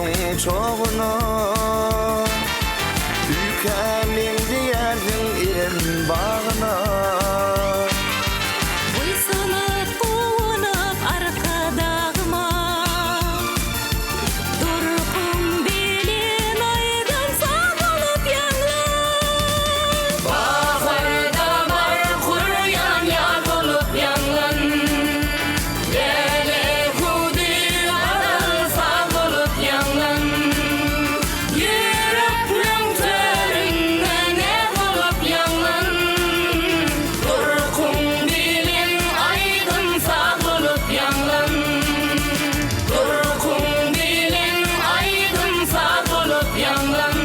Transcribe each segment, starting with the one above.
gülün çoğunu Ülkemin diyerdim ilim bağına Uysanıp uğunup arkadağıma Durkum bilin aydın sağ olup yanlan Bağırda var kuruyan yar olup yanlan Deli hudi aral sağ olup yanlan Yüreklüm töründe ne olup yanlan Durkum bilin aydın sağ olup yanlan Durkum bilin aydın sağ olup yanlan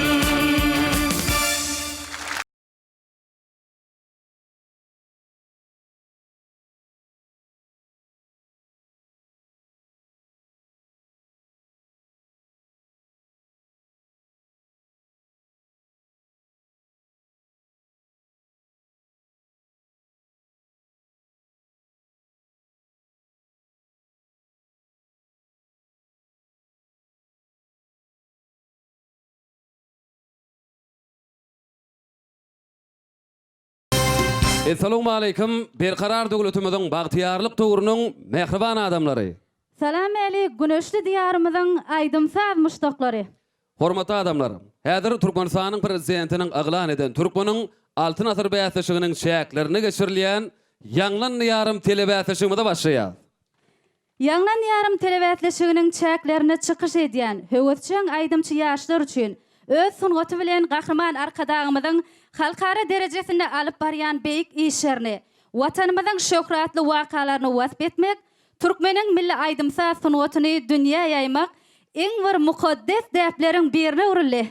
Assalamu alaykum. Berqarar döwletimiziň bagtyarlyk töwrüniň mehriban adamlary. Salam eli güneşli diyarımızın aydımsaz muştaklary. Hormatly adamlar, häzir Türkmenistanyň prezidentiniň aglan eden Türkmeniň altyn asyr bäsişiginiň şäklerini geçirilýän Ýanglan ýarym telebäsişiginde başlaýar. Ýanglan ýarym telebäsleşiginiň çäklerini çykyş edýän höwetçiň aydymçy ýaşlar üçin öz sungaty bilen gahrman arkadagymyzyň halkara derejesinde alyp barýan beýik işlerini, watanymyzyň şöhratly wakalaryny wasp etmek, türkmeniň milli aydymsaz sungatyny dünýä ýaymak eň bir mukaddes däpleriň birine urildi.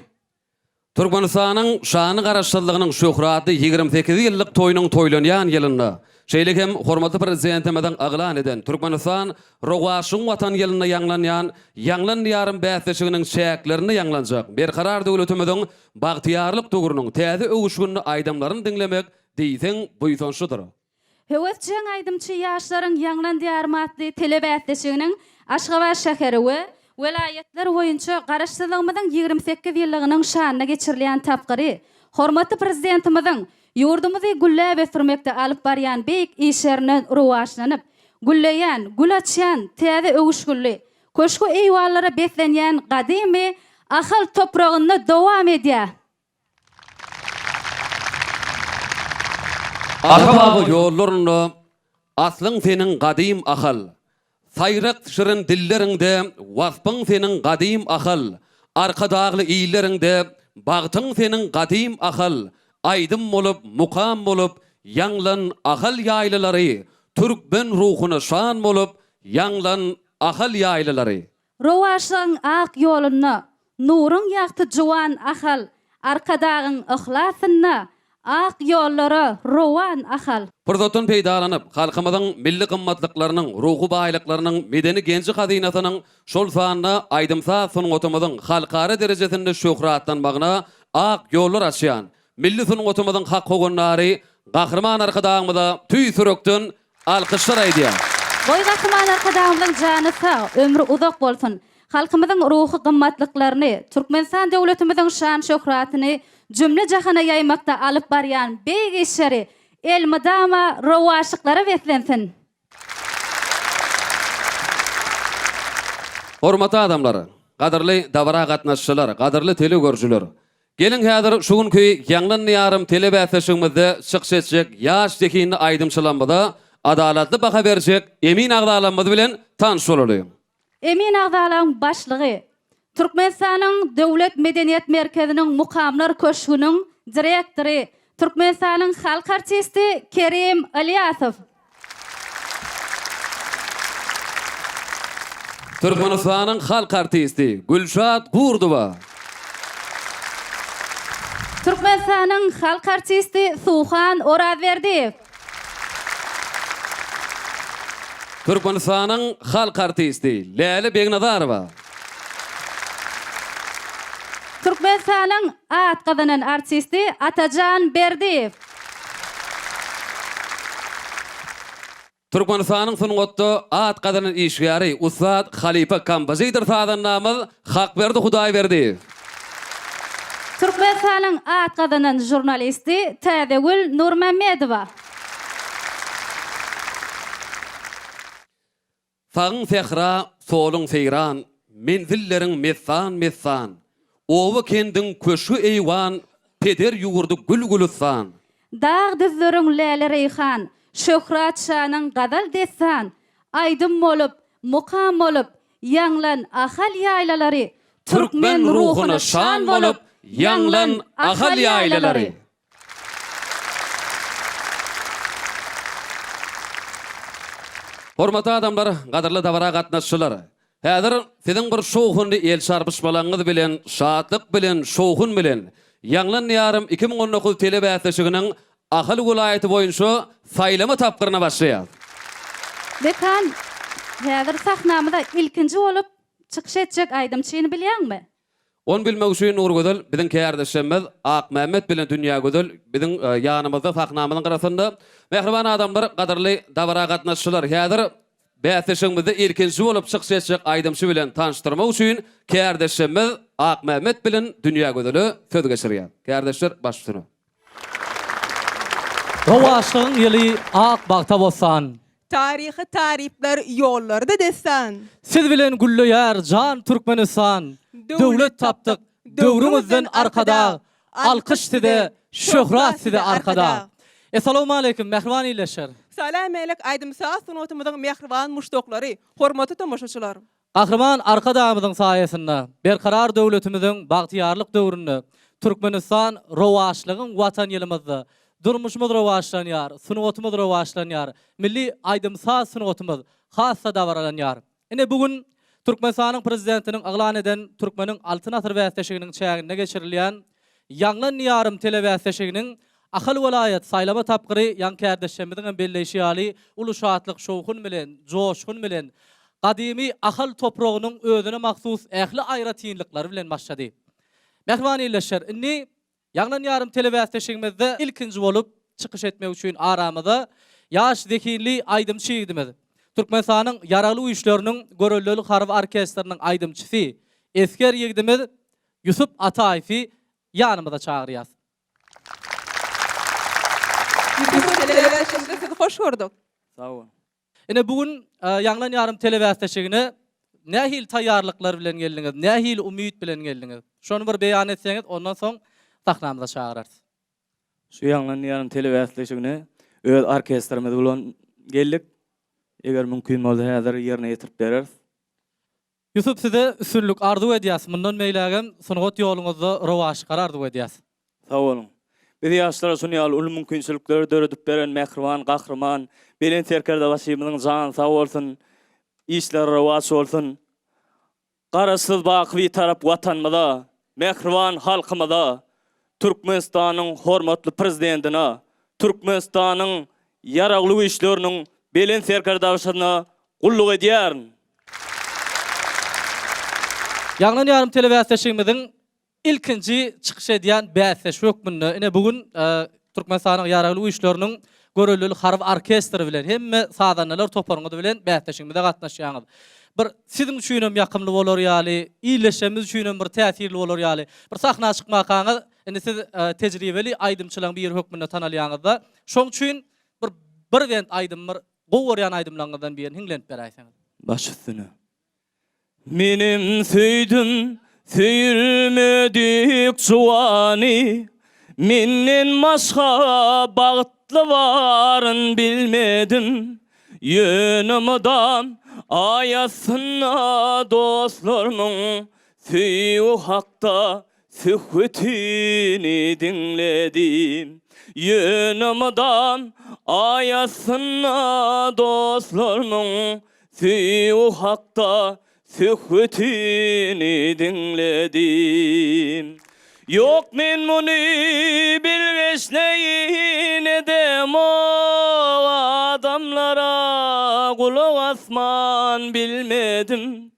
Türkmenistanyň şany garaşdyrlygynyň şöhraty 28 ýyllyk toýunyň toýlanýan ýylynda şeýle hem hormatly prezidentimiziň aglan eden Türkmenistan Rogaşyň watan ýylyna ýanglanýan Ýanglan ýarym bäsişiginiň şäklerini ýanglanjak. Berqarar döwletimiziň bagtyarlyk töwrüniň täze öwüşgünni aýdamlaryny dinlemek diýsen buýsanşydyr. Höwetçiň aydymçy ýaşlaryň Ýanglan ýarym atly telebäsleşiginiň Aşgabat şäheri we welayetler boýunça garaşdyrlygymyzyň 28 ýyllygynyň şanyna geçirilýän tapgyry hormatly prezidentimiziň ýurdumuzy güllläp ösürmekde alyp barýan beýik işlerini rowaşlanyp, gülleýän, gül açýan, täze öwüşgünli, köşkü eýwallara beslenýän gadymy ahal topragynda dowam edýär. Ata-baba ýollaryny aslyň seniň gadym ahal. Sayrak şirin dilleriňde waspyň seniň gadym ahal. Arkadagly iýleriňde bagtyň seniň gadym ahal. Aydym bolup, mukam bolup, Ýanglan ahal ýaýlylary, türkmen ruhuny şan bolup, Ýanglan ahal ýaýlylary. Rowaşyň ak ýoluny, nuryň ýakty juwan ahal, arkadagyň ihlasynna, ak ýollary rowan ahal. Fırsatdan peýdalanyp, halkymyzyň milli gymmatlyklarynyň, ruhu baýlyklarynyň, medeni genji hazynasynyň şol sanyna aýdymsaz sungatymyzyň halkara derejesinde şöhratdan bagna ak ýollar açýan. Milli sungatymyzyň hak hogunlary gahrman arkadagymyza tüý sürekden alkyşlar aýdýar. Boy gahrman arkadagymyzyň jany sag, ömrü uzak bolsun. Halkymyzyň ruhu gymmatlyklaryny, Türkmenistan döwletimiziň şan şöhratyny cümle jahana ýaymakda alyp barýan beýik işleri el madama rowaşyklara beslensin. Hormatly adamlar, gadyrly dabara gatnaşçylar, gadyrly telegörjüler. Gelin häzir şu günki Ýanglan ýarym telebäsişigimizde çykyş etjek ýaş tekini aýdymçylanmada adalatly baha berjek Emin Agdalamyz bilen tanış bolalım. Emin Agdalam başlygy Türkmenistanyň Döwlet Medeniýet Merkeziniň Mukamlar Köşküniň direktory, Türkmenistanyň halk artisti Kerim Alyasow. Türkmenistanyň halk artisti Gülşat Gurdowa. Türkmenistanyň halk artisti Suhan Oraberdiýew. Türkmenistanyň halk artisti Läli Begnazarowa. Türkmenistanyň at gazanan artisti, Atajan Berdiyev. Türkmenistanyň sungatda at gadanyn işgäri Ustad Halifa Kompozitor sadan namaz Hakberdi Hudaýberdi. Türkmenistanyň at gadanyn jurnalisti Täzegül Nurmamedowa. Sağın fehra, solun seyran, menzillerin messan. Owa kendin köşü eywan, peder yugurdu gül-gülüsan. Dağ düzlörüň läle reyhan, şöhrat şanyň gadal dessan, aydym bolup, mukam bolup, ýanglan ahal ýaýlalary, Türkmen ruhuny şan bolup, ýanglan ahal ýaýlalary. Hormatly adamlar, gadarly dawara gatnaşçylar. Häzir siziň bir şowhundy el şarpyşmalaňyz bilen, şatlyk bilen, şowhun bilen, ýanglan ýarym 2019 telebäsleşiginiň Ahal welaýaty boýunça saýlama tapgyryna başlaýar. Dekan, häzir sahnamyda ilkinji bolup çykyş etjek aýdymçyny bilýärmi? On bilmek üçin Nur Gödel, biziň kärdeşimiz Ak Mehmet bilen Dünýä Gödel, biziň ýanymyzda sahnamynyň garasynda. Mehriban adamlar, gadarly dawara gatnaşçylar, häzir bäsleşigimizde ilkinji bolup çykyş etjek aýdymçy bilen tanışdyrmak üçin kärdeşimiz Ak Mehmet bilen Dünýä Gödel'i söz geçirýär. Kärdeşler, başlygyny. Rowaşlygyň ýyly ak bagta bolsan. Tarihi tarifler yollarda dessan. Siz bilen gülleýär jan Türkmenistan. Döwlet tapdyk, döwrüňizden arkada. Alkyş side, şöhrat side arkada. Assalamu alaykum, mehriban ileşer. Salam aleyk aýdymsa sunatymyzyň mehriban muşdoklary, hormatly tomoşaçylar. Gahrman arkadamyzyň saýasynda berkarar döwletimiziň bagtyarlyk döwründe Türkmenistan rowaşlygyň watan ýylymyzda durmuşymyz rowaşlanýar, sunatymyz rowaşlanýar, milli aýdymsa sunatymyz hassa dawralanýar. Ine bugün Türkmenistanyň prezidentiniň aglan eden Türkmeniň altyn asr bäsleşiginiň çägine geçirilýän ýanglan ýarym telebäsleşiginiň Ahal welaýat saýlama tapgyry ýan kärdeşimiziň belleşi ýaly ulu şatlyk şowhun bilen, joşhun bilen gadymy ahal topragynyň özüne mahsus ähli aýra tiýinlikleri bilen başlady. Mehriban ileşer, inni ýanglan ýarym telebäsleşigimizde ilkinji bolup çykyş etmek üçin aramyzda ýaş zekinli aýdymçy ýigdimiz. Türkmenistanyň ýaraly işleriniň görelleri harp orkestriniň aýdymçysy, esker ýigdimiz Yusuf Ataýevy ýanymyza çagyrýas. Şimdi sizi hoş gördük. Sağ ol. Ine bugün ýanglan ýarym telebäsleşigine nähil taýýarlyklar bilen geldiňiz, nähil umyt bilen geldiňiz. Şonu bir beýan etseňiz, ondan soň sahnamyza çagyrarys. Şu ýanglan ýarym telebäsleşigine öz orkestrimiz bilen geldik. Eger mümkin bolsa häzir ýerine ýetirip bereriz. Yusuf size üstünlük arzu edýäs. Mundan meýlägem sunugat ýoluňyzda rowaşyk arzu edýäs. Sağ olun. Biz ýaşlara sunyal ulu mümkinçilikleri döredip beren mehriban, gahrman, belen terkerde başymyzyň jan sag bolsun, işler rowaç bolsun. Garasyz baky tarap watanmyda, mehriban halkymyda, Türkmenistanyň hormatly prezidentine, Türkmenistanyň ýaragly işleriniň belen terkerde başyna gulluk edýär. Ýanglan ýarym telebäsleşigimiziň ilkinji çykyş edýän bäsleş hökmünde ine bugün Türkmenistanyň ýaragly işleriniň görelleri harp orkestri bilen hemme sadanlar toparňyzy bilen bäsleşigimizde gatnaşýaňyz. Bir siziň üçin hem ýakymly bolar ýaly, iýleşmemiz üçin hem bir täsirli bolar ýaly. Bir sahna çykmakaňyz, indi siz tejribeli aýdymçylaryň bir hökmünde tanalýaňyzda, şoň üçin bir went aýdymlar, gowurýan aýdymlaryňdan birini hiňlenip beräýsiňiz. Baş üstüne. Menim söýdüm, söýülmedik jowany, menden başga bagtly baryn bilmedim. Ýönümden aýasyna dostlarymyň söýü hakda söhbetini dinledim. Ýönümden aýasyna dostlarymyň söýü hakda söhbetini dinledim. Yok men muny bilgeçleyin edem o adamlara kulak asman bilmedim.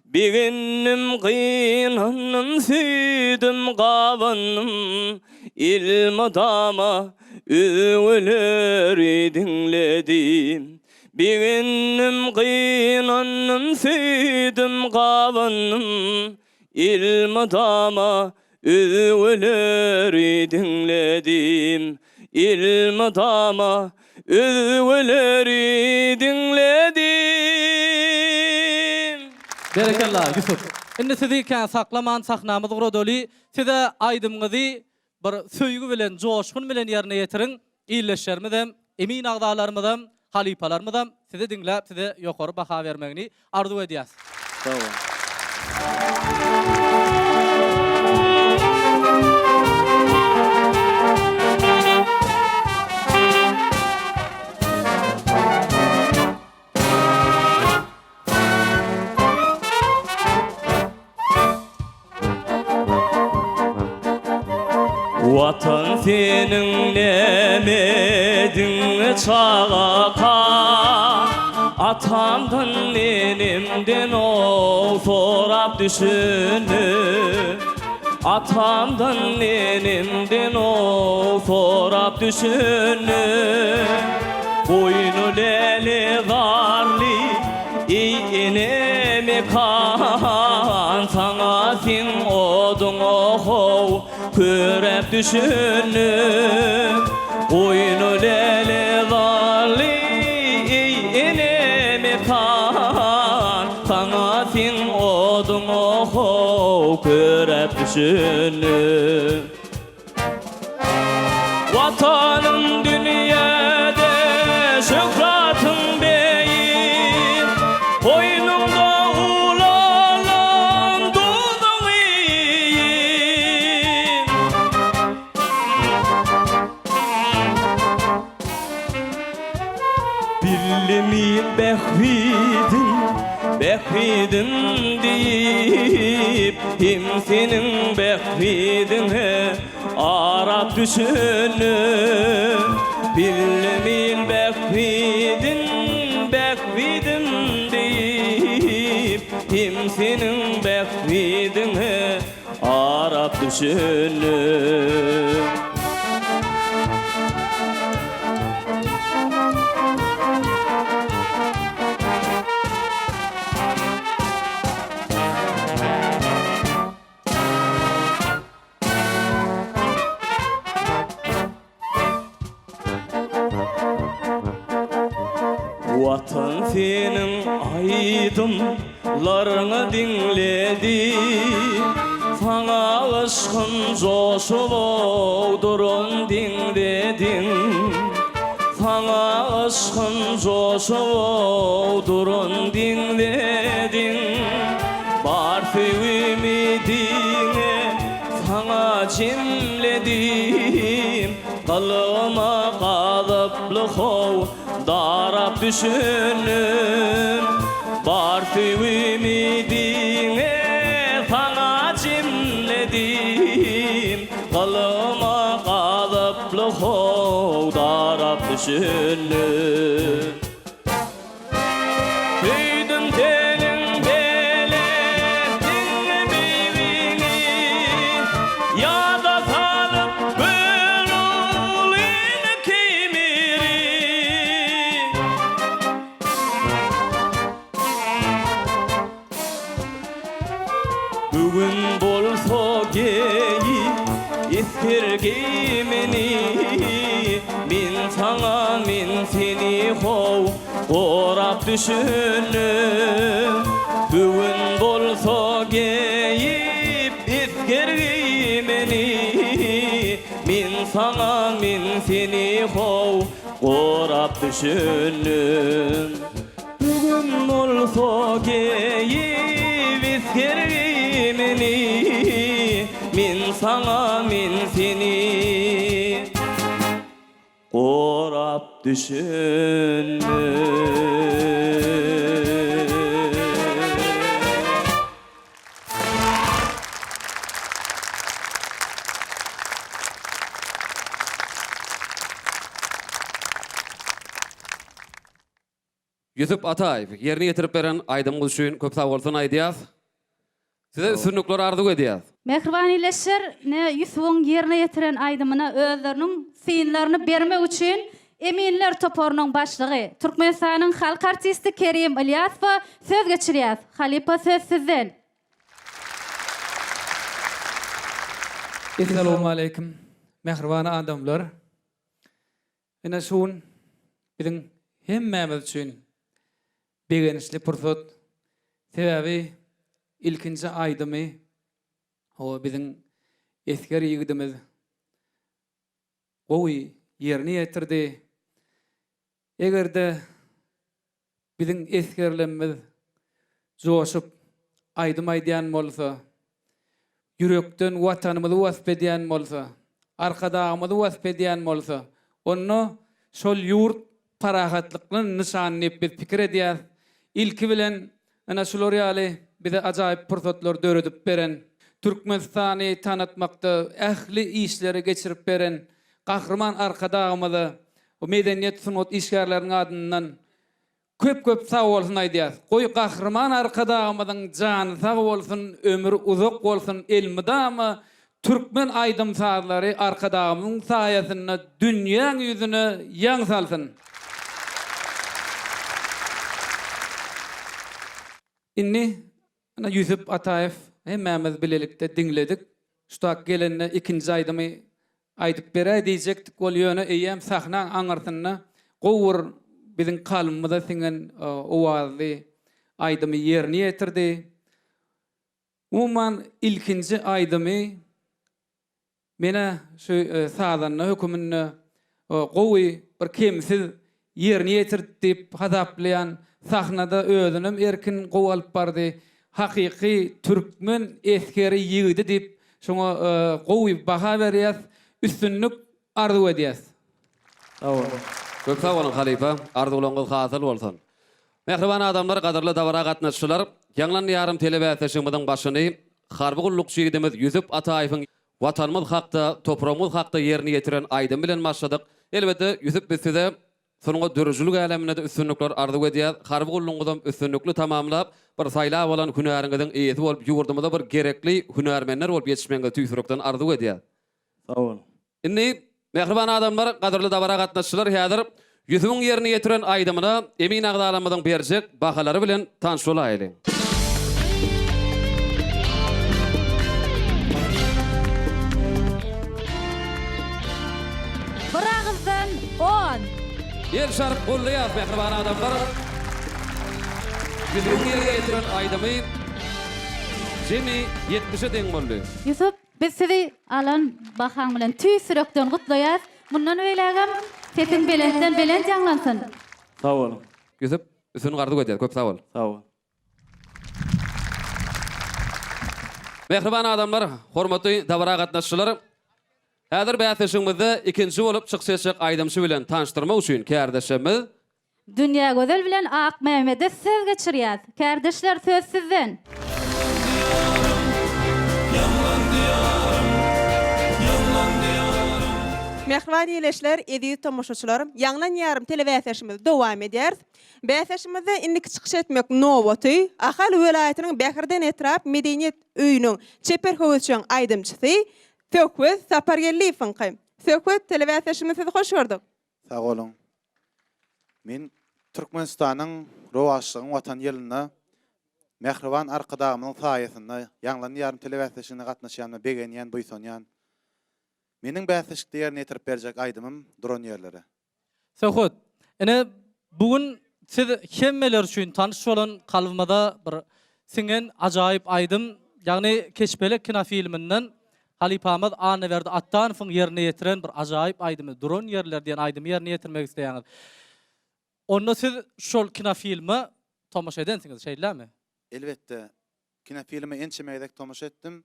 Biginim gynanım süydüm gavanım ilm adama öwleri dinledim. Biginnim qynannym süýdüm gawannym ilmadama özüleri dinledim ilmadama özüleri dinledim. Berekellah Yusuf. Indi sizi ikän saklaman sahnamyz guradoly. Size aýdymyňyzy bir söýgü bilen, joşgun bilen ýerine ýetirin. İlleşermidem, emin agdalarmydam, halipalarmydam size dinläp, size ýokary baha bermegini arzu edýäs. Tamam. Vatan senin nemedin çağaka Atamdan nenimden o sorap düşünür Atamdan nenimden o sorap düşünür Boynu lele varlı İğnemi kan sana sin odun oho körep düşünür Boynu lele varlı İğnemi kan sana sin odun oho körep düşünür Vatanım dünyada şöhratım beyim Boynumda ulalan dudum iyiyim Billimin behvidin deyip Him senin behvidine arap düşünür Billimin behvidin deyip Him senin behvidine arap düşünür Vatan senin aydımlarını dinledi Sana aşkın coşup oğdurun dinledin Sana aşkın coşup oğdurun dinledin Barfi ümidine sana cimledim Kalıma kalıplı hov darap düşünün Barfi ümidine sana cimledim Kalıma kalıplı hov darap düşünün Büydüm telin belettin birini Ya da salıp bölülün kimiri Bugün bolsa geyip istirgimini Min sana min seni hov orap düşünür Bugün bolsa geyip istirgimini Min sana min seni hov orap düşünür Bugün bolsa geyip istirgimini Min sana min seni orap düşünür Yusuf Ataev yerini yetirip beren aydymyz üçin köp sag bolsun aýdýas. Size sünnükler arzu edýäs. Mehriban ileşer ne Yusuf'un yerine yetiren aydımına özlerinin fiillerini bermek için Eminler toporunyň başlygy, Türkmenistanyň halk artisti Kerim Ilyasow söz geçirýär. Halipa söz sizden. Assalamu alaykum. Mehriban adamlar. Ene şun biziň hemmemiz üçin begenişli pursat. Sebebi ilkinji aýdymy o biziň esker ýigidimiz gowy ýerine ýetirdi. Egerde biziň eskerlerimiz joşup aýdym aýdýan bolsa, yürekden watanymyzy wasp edýän bolsa, arkadagymyzy wasp edýän bolsa, onu şol ýurt parahatlykynyň nişanyny biz pikir edýär. İlki bilen ana şolary ýaly bize ajaýyp pursatlar döredip beren, Türkmenistany tanıtmakda ähli işleri geçirip beren gahrman arkadagymyzy o medeniýet sunat işgärläriniň adyndan köp sag bolsun aýdýar. Goý gahrman arkadagymyzyň jany sag bolsun, ömür uzak bolsun, elmidama Türkmen aýdymsazlary arkadagymyň saýasynda dünýäň ýüzüne ýaň salsyn. Inni ana Yusuf Ataev hemmemiz bilelikde dinledik. Şutak gelenne ikinji aýdymy aýdyp berä diýjekdik. Ol ýöne eýem sahna aňartyna gowur biziň kalbymyza singen owazy aýdymy ýerine ýetirdi. Umuman ilkinji aýdymy mene şu sağlanna hökümünü gowy bir kemsiz ýerine ýetirdi diýip hasaplayan sahnada özünim erkin gowy alyp bardy. Hakyky türkmen eskeri ýigidi diýip şoňa gowy baha berýär, üstünlük arzu edýär. Köp sag bolun halipa, arzuwlaryňyz hasyl bolsun. Mehriban adamlar, gaderli dawra gatnaşçylar, ýanglan ýarym telebäsleşigimiň başyny harby gulluk şeýdimiz Yusuf Ataewiň watanymyz hakda, toprağymyz hakda ýerine ýetiren aýdym bilen başladyk. Elbetde Yusuf biz size sonuňa dürüjlük äleminde üstünlükler arzu edýär. Harby gullugyňyzdan üstünlükli tamamlap bir saýlap bolan hünäriňiziň eýeti bolup ýurdumyzda bir gerekli hünärmenler bolup ýetişmenge tüýsürekden arzu edýär. Sag ol. Inni mehriban adamlar, gaderli dawra gatnaşçylar häzir Yusufyň ýerine ýetiren aýdymyna emin agdalamyň berjek bahalary bilen tanış bolaýly. Biragızdan 10. Yer şark gollaýar mehriban adamlar. Yusufyň ýerine ýetiren aýdymy jemi 70'e deň boldy. Yusuf, biz sizi alan bahaň bilen tüýsürekden gutlaýar. Mundan öýlägem sesin belentden belent ýanglansyn. Sag ol. Yusuf, üstüni gardy edýär, köp sag bol. Sag ol. Mehriban adamlar, hormatly dawra gatnaşçylar, häzir bäsleşigimizde ikinji bolup çykşaýak aýdymçy bilen tanıştyrmak üçin kärdeşimiz Dünya Gözel bilen Ak Mehmede söz geçirýär. Kardeşler söz sizden. Mehriban ýeleşler, edýi tomoşaçylarym, ýanglan ýarym telebäsleşimiz dowam edýär. Bäsleşimizde indik çykyş etmek nowaty, Ahal welaýatynyň Bähirden etrap medeniýet öýüniň çeperhowçyň aýdymçysy Sökwet Sapargelliýewiň. Sökwet telebäsleşimize hoş gördük. Sag olun. Men Türkmenistanyň rowaşlygyň watan ýerine mehriban arkadagymyň saýasynda ýanglan ýarym telebäsleşigine gatnaşýan, begenýän, buýsanýan. Meniň bäsleşikde ýerine ýetirip berjek aýdymym duran ýerlere. Söhbet. Ene bugün siz hemmeler üçin tanış bolan kalbymda bir singen ajaýyp aýdym, ýagny Keşbelek kina filminden Halipamız Anaverdi Attanowyň ýerine ýetiren bir ajaýyp aýdymy, duran ýerler diýen aýdymy ýerine ýetirmek isleýäňiz. Onda siz şol kina filmi tomaşa edensiňiz, şeýlerämi? Elbetde kina filmi ençemeýdek tomaşa etdim.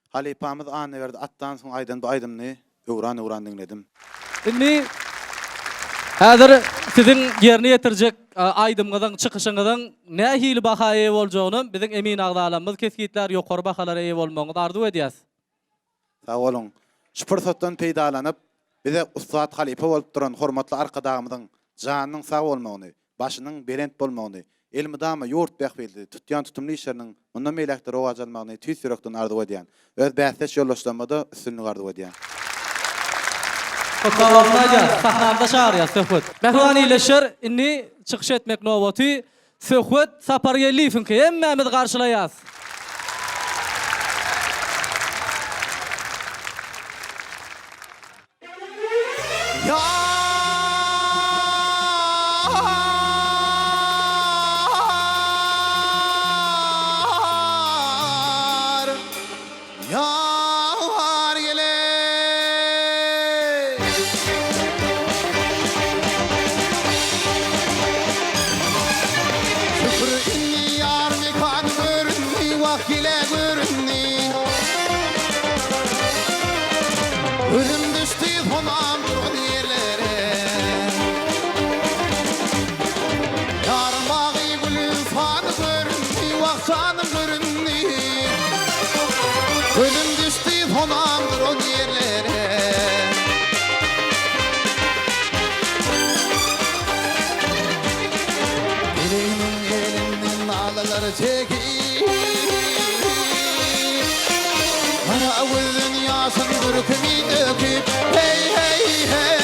Halipamız Anaverdi Attanowyň aýdan bu aýdymny öwran dinledim. Inni häzir sizin ýerine ýetirjek aýdymyňyň çykyşyňyň nähili bahaýa boljagyny biziň emin agdalamyz kesgitler ýokary bahalara eýe bolmagyny arzu edýäs. Sag olun. Şu pursatdan peýdalanyp bize Ustad Halipa bolup duran hormatly arkadagymyň janynyň sag bolmagyny, başynyň berent bolmagyny, elmidama ýurt bähbeldi, tutýan tutumly işleriniň mundan meýlekde rowaj almagyny tüýsürekden arzu edýän. Öz bäsleş ýollaşlamada üstünlük arzu edýän. Fotoğrafına sahnamda çağırıyor Söhbet. Mehruan iyileşir, inni çıkış etmek nöbeti. Söhbet sapar gelifin ki emmemiz karşılayaz. Yar gele Şükür inni yar mekan görünni vakile görünni Ölüm düştü honam durun yerlere Yar mağı gülün fanı görünni vaksanı görünni Ölüm düştü honamdır o yerlere Elimin elinden ağlaları çekip Kara gözün yaşın dürkümü döküp Hey hey hey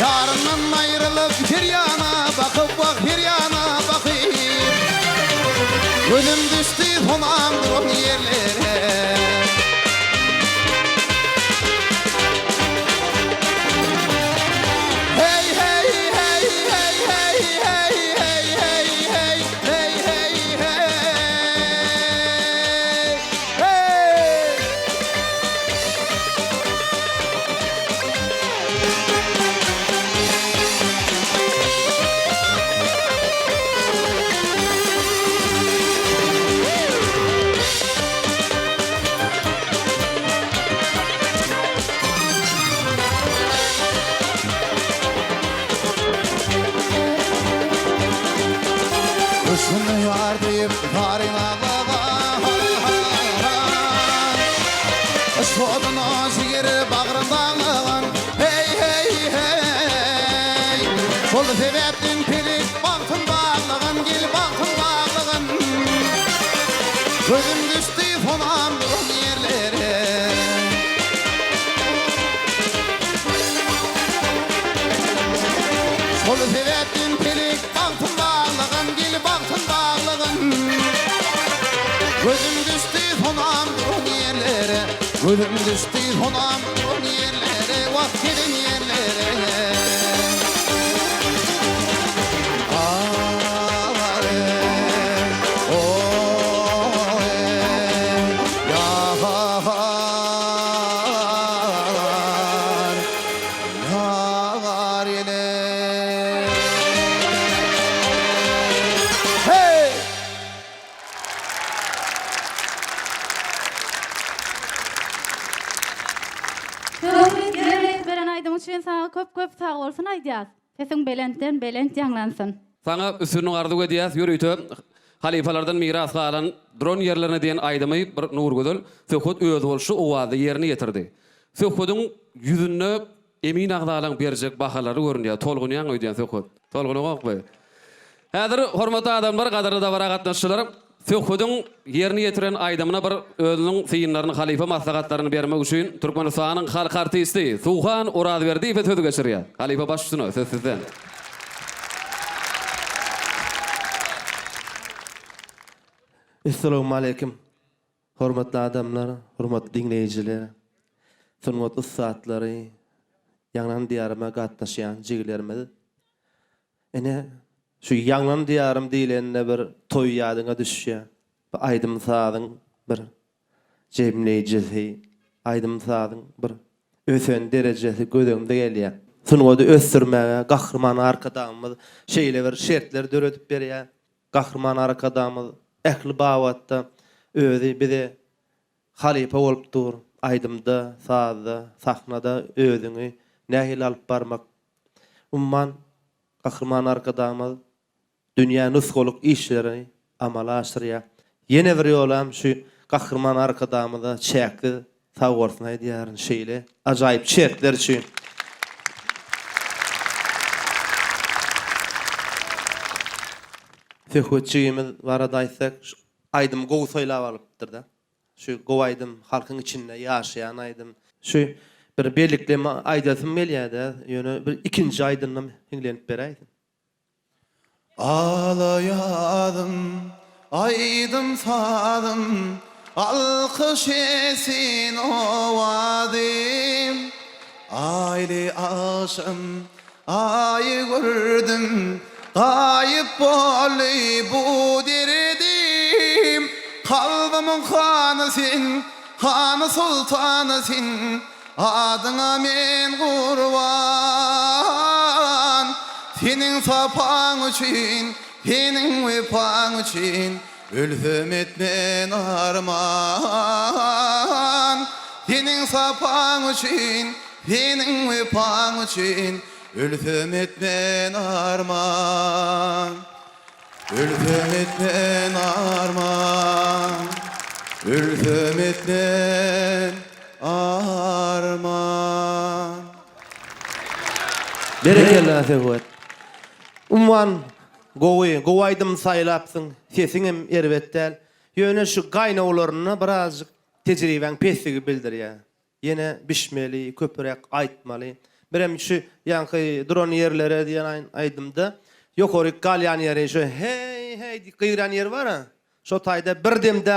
Yarından ayrılıp bir yana bakıp bak bir yana bakıp Ölüm düştü honamdır o yerlere Hey hey hey hey hey hey hey hey hey hey hey hey hey Kuşunu yar deyip tarih ağladan Şodun o şiiri bağrından Hey hey hey Şol sebeptin pirik baktın bağlığın Gel baktın bağlığın Gözüm düştü fonam durun yerlere Şol sebeptin pirik baktın bağlığın Gel baktın bağlığın Gözüm düştü fonam durun yerlere Gözüm düştü honam durun yerlere Vaktilin yerlere Ağare oye Yağar yine Hey! Söhbet gerek beren aydym üçin sana köp sağ bolsun aýdýas. Sesin belentden belent ýanglansyn. Sana üstünün ardı ediyaz yürüytü. Halifalardan miras kalan dron yerlerine diyen aydımy bir nur gözül. Söhbet öz bolşy owazy yerine getirdi. Söhbetün yüzünde emin agdalan berjek bahalary görünýär. Tolgunyan öýdýän söhbet. Tolguny okby. Häzir hormatly adamlar, gadarly da bara gatnaşçylar, söhbetün yerine getiren aydymyna bir özüniň syýynlaryny, halifa maslahatlaryny bermek üçin Türkmenistanyň halk artisti Suhan Orazberdiýew söz geçirýär. Halifa başçysyna söz sizden. Assalamu alaikum. Hormatly adamlar, hormatly dinleyijiler. Hörmetli ustatlary, Ýanglan diýaryma gatnaşýan jiglerimiz. Ene şu Ýanglan diýarym diýilende bir toý ýadyňa düşýär. Bu aýdym sadyň bir jemlejisi, aýdym sadyň bir ösen derejesi gözümde gelýär. Sunuwady ösdürmäge gahrman arkadamyz şeýle bir şertler döredip berýär. Gahrman arkadamyz ähli bawatda özü bize halifa bolup dur. Aydymda, sazda, sahnada özüňi nähil alyp barmak. Umman gahrman arkadamyz dünýä nusgoluk işlerini amala aşyrýar. Ýene bir ýolam şu gahrman arkadamyza çäkdi sawursun aýdýaryn şeýle ajaýyp çertler üçin. Söhbetçimiz barada aýtsak, aýdym gowy soýlap alypdyr da. Şu gowy aýdym halkyň içinde ýaşaýan aýdym. Şu bir birlikleme aydasım gelýär-de, ýöne bir ikinji aydynam hinglenip beräýsin. Ağlayadım, aydım sadım, alkış esin ovadım. Ayli aşım, ayı gördüm, kayıp bolly bu derdim. Kalbımın hanısın, hanı sultanısın, adına men kurban. Senin sapan için, senin vepan için, ölüm etmen arman. Senin sapan için, senin vepan için, ölüm etmen arman. Ölüm etmen arman. Ölüm etmen arman. Berekellä Sewet. Umman gowaydym saýlapsyň, sesiň hem erbetdäl. Ýöne şu gaýnawlaryny birazjyk tejriben pesigi bildirýär. Ýene bişmeli, köpürek aýtmaly. Birem şu ýanky dron ýerlere diýen aýdymda, ýokory galýan ýere şu hey gyýran ýer bar-a. Şo taýda bir demde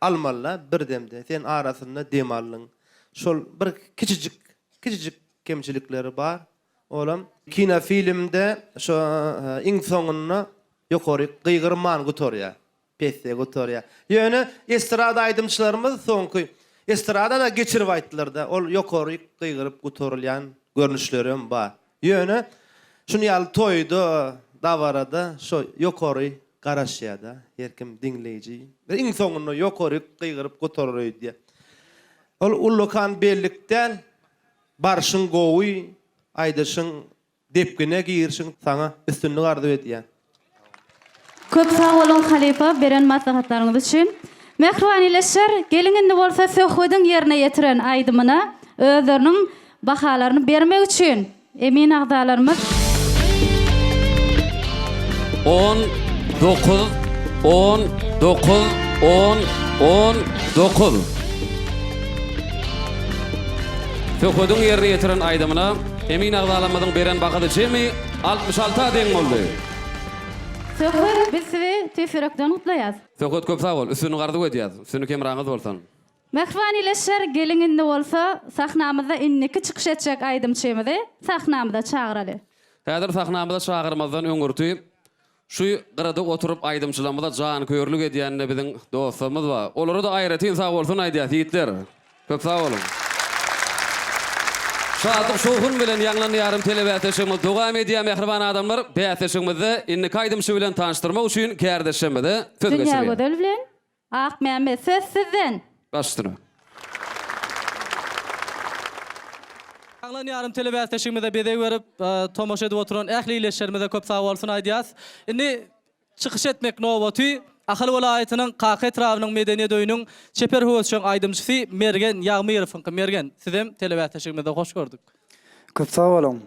almaly, bir demde. Sen arasynda dem allyň. Şol bir kiçijik kemçilikleri bar. Olam kina filmde şu iň soňuny ýokory gyýgyrman gutorýar. Pesse gutorýar. Ýöne estrada aýdymçylarymyz soňky estradada geçirip aýtdylar-da. Ol ýokory gyýgyryp gutorulýan görnüşlerim bar. Ýöne şunu ýaly toýda, dawarada şo ýokory garaşýar-da. Herkim dinleýiji. Iň soňuny ýokory gyýgyryp gutorýar diýe. Ol ullukan bellikden barşyň gowy aýdyşyň depgine giýirşiň saňa üstünlük ardy edýär. Köp sağ bolun Halipa beren maslahatlaryňyz üçin. Mehriwanyleşer, gelinginde bolsa söhbetin ýerine ýetiren aýdymyna özleriniň bahalaryny bermek üçin emin agdalarymyz 19 Söhbetin ýerine ýetiren aýdymyna emin agdalarymyzyň beren bahasy jemi 66 deň boldy. Söhbet bizi tüferekden utlaýar. Söhbet köp sağ bol, üstünü gardy edýär. Üstünü kemraňyz bolsan. Mehriwanyleşer, gelinginde bolsa sahnamyzda inniki çykyş etjek aýdymçymyzy sahnamyzda çağıraly. Häzir sahnamyzda çağırmazdan öňürti şu gyrada oturup aýdymçylamyzda jan köýürlük edýänne biziň dostlarymyz bar. Olary da aýratyn sağ bolsun aýdýar ýigitler. Köp sağ bolun. Şadyk şohun bilen ýanglanýarym telewiziýanyň dowam edýär mehriban adamlar. Bäýatçymyzy inni kaýdymçy bilen tanıştyrmak üçin kärdeşmede söz geçirýär. Dünýä gödel bilen Ak Mehmet söz sizden. Başdyr. Ýanglanýarym telewiziýanyňda bede görüp tomoş edip oturan ählileşlerimize köp sağ bolsun aýdýas. Indi çykyş etmek nowaty Ahal welaýatynyň Kaka etrawynyň medeniýet öýüniň çeper höwçüň aýdymçysy Mergen Ýagmyrow. Mergen, sizem telewiziýanyňda hoş gördük. Köp sağ bolun.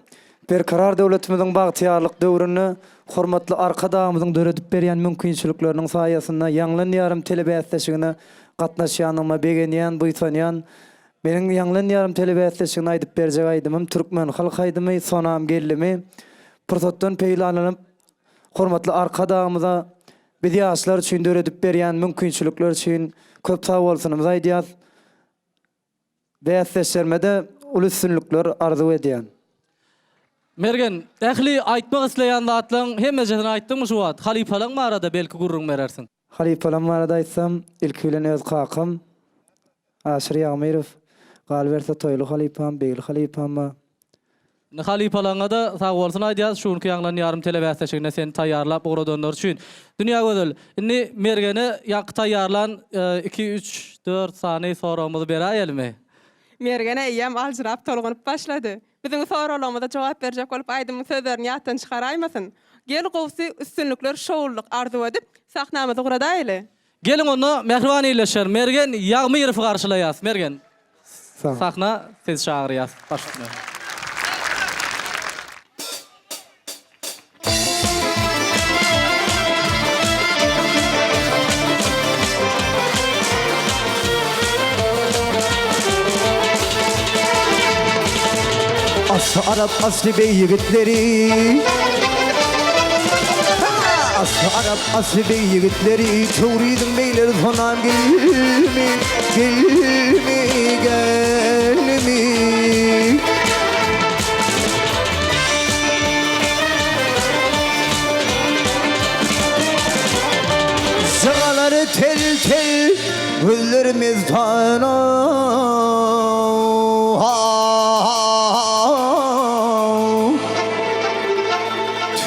Berkarar döwletimiziň bagtyarlyk döwrüni hormatly arkadaşymyzyň döredip berýän mümkinçilikleriniň saýasynda ýanglanýarym telewiziýanyna gatnaşýanyma begenýän buýsanýan meniň ýanglanýarym telewiziýanyna aýdyp berjek aýdymym türkmen halk aýdymy sonam gellimi pursatdan peýlananyp hormatly arkadaşymyza biz ýaşlar üçin döredip berýän mümkinçilikler üçin köp sağ bolsunyz aýdýas. Bäýatleşmede ulysynlyklar arzu edýän. Mergen, ähli aýtmak isleýän zatlaryň hemmejini aýtdyňmy şu wagt? Halipalaň barada belki gurrun berersiň. Halipalaň barada aýtsam, ilki bilen öz kakam Aşyr Ýagmyrow, galberse toýly halipam, beýil halipam. Ne halipalaňa da sağ bolsun aýdýas, şuňky ýanglanýarym telewiziýanyna seni taýýarlap ogrodonlar üçin. Dünýä gözel. Indi Mergeni ýaky taýýarlan 2-3 4 sany soramyzy beräýelmi? Mergene eýem aljyrap tolgunyp başlady. Biziň soralarymyza jogap berjek bolup aýdymyň sözlerini ýatdan çykaraýmasyn. Gel gowsy üstünlükler şowluk arzu edip sahnamyzy guradaýly. Gelin onu mehriwanyleşer. Mergen Ýagmyrow garşylaýas. Mergen. Sahna siz çağırýas. Başlyk. Aslı Arap aslı bey yigitleri Aslı Arap aslı bey yigitleri Çuğridin beyler sonam gelmi Gelmi gelmi Sıraları tel tel Gözlerimiz tana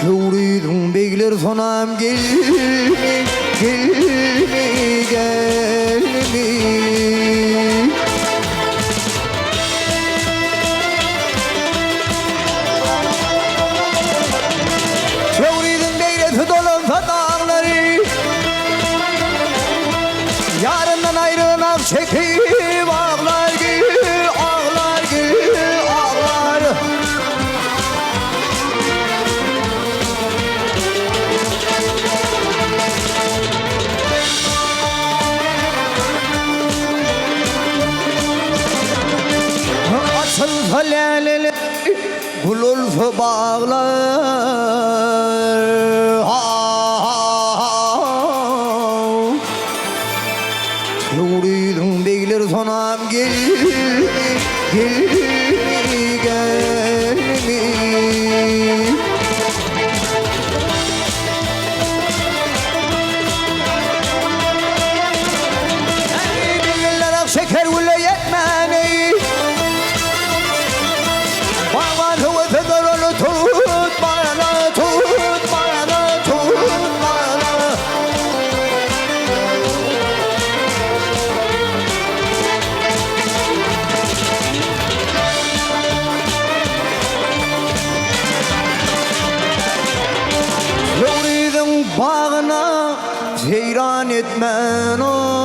Çuğridin beyler sonam gelmi Gelmi gelmi Çuğridin beyler dolansa dağları Yarından ayrılmak çekip ağlar gibi ağlar gibi ağlar Açılsa lelele gül olsa bağlar Çuğridin beyler sonam gelmi Gelmi gelmi Beyler ak şeker gülle yetmeni Bana tuvete darını tut bana tut bana tut bana Yuridin bağına ceyran etmen o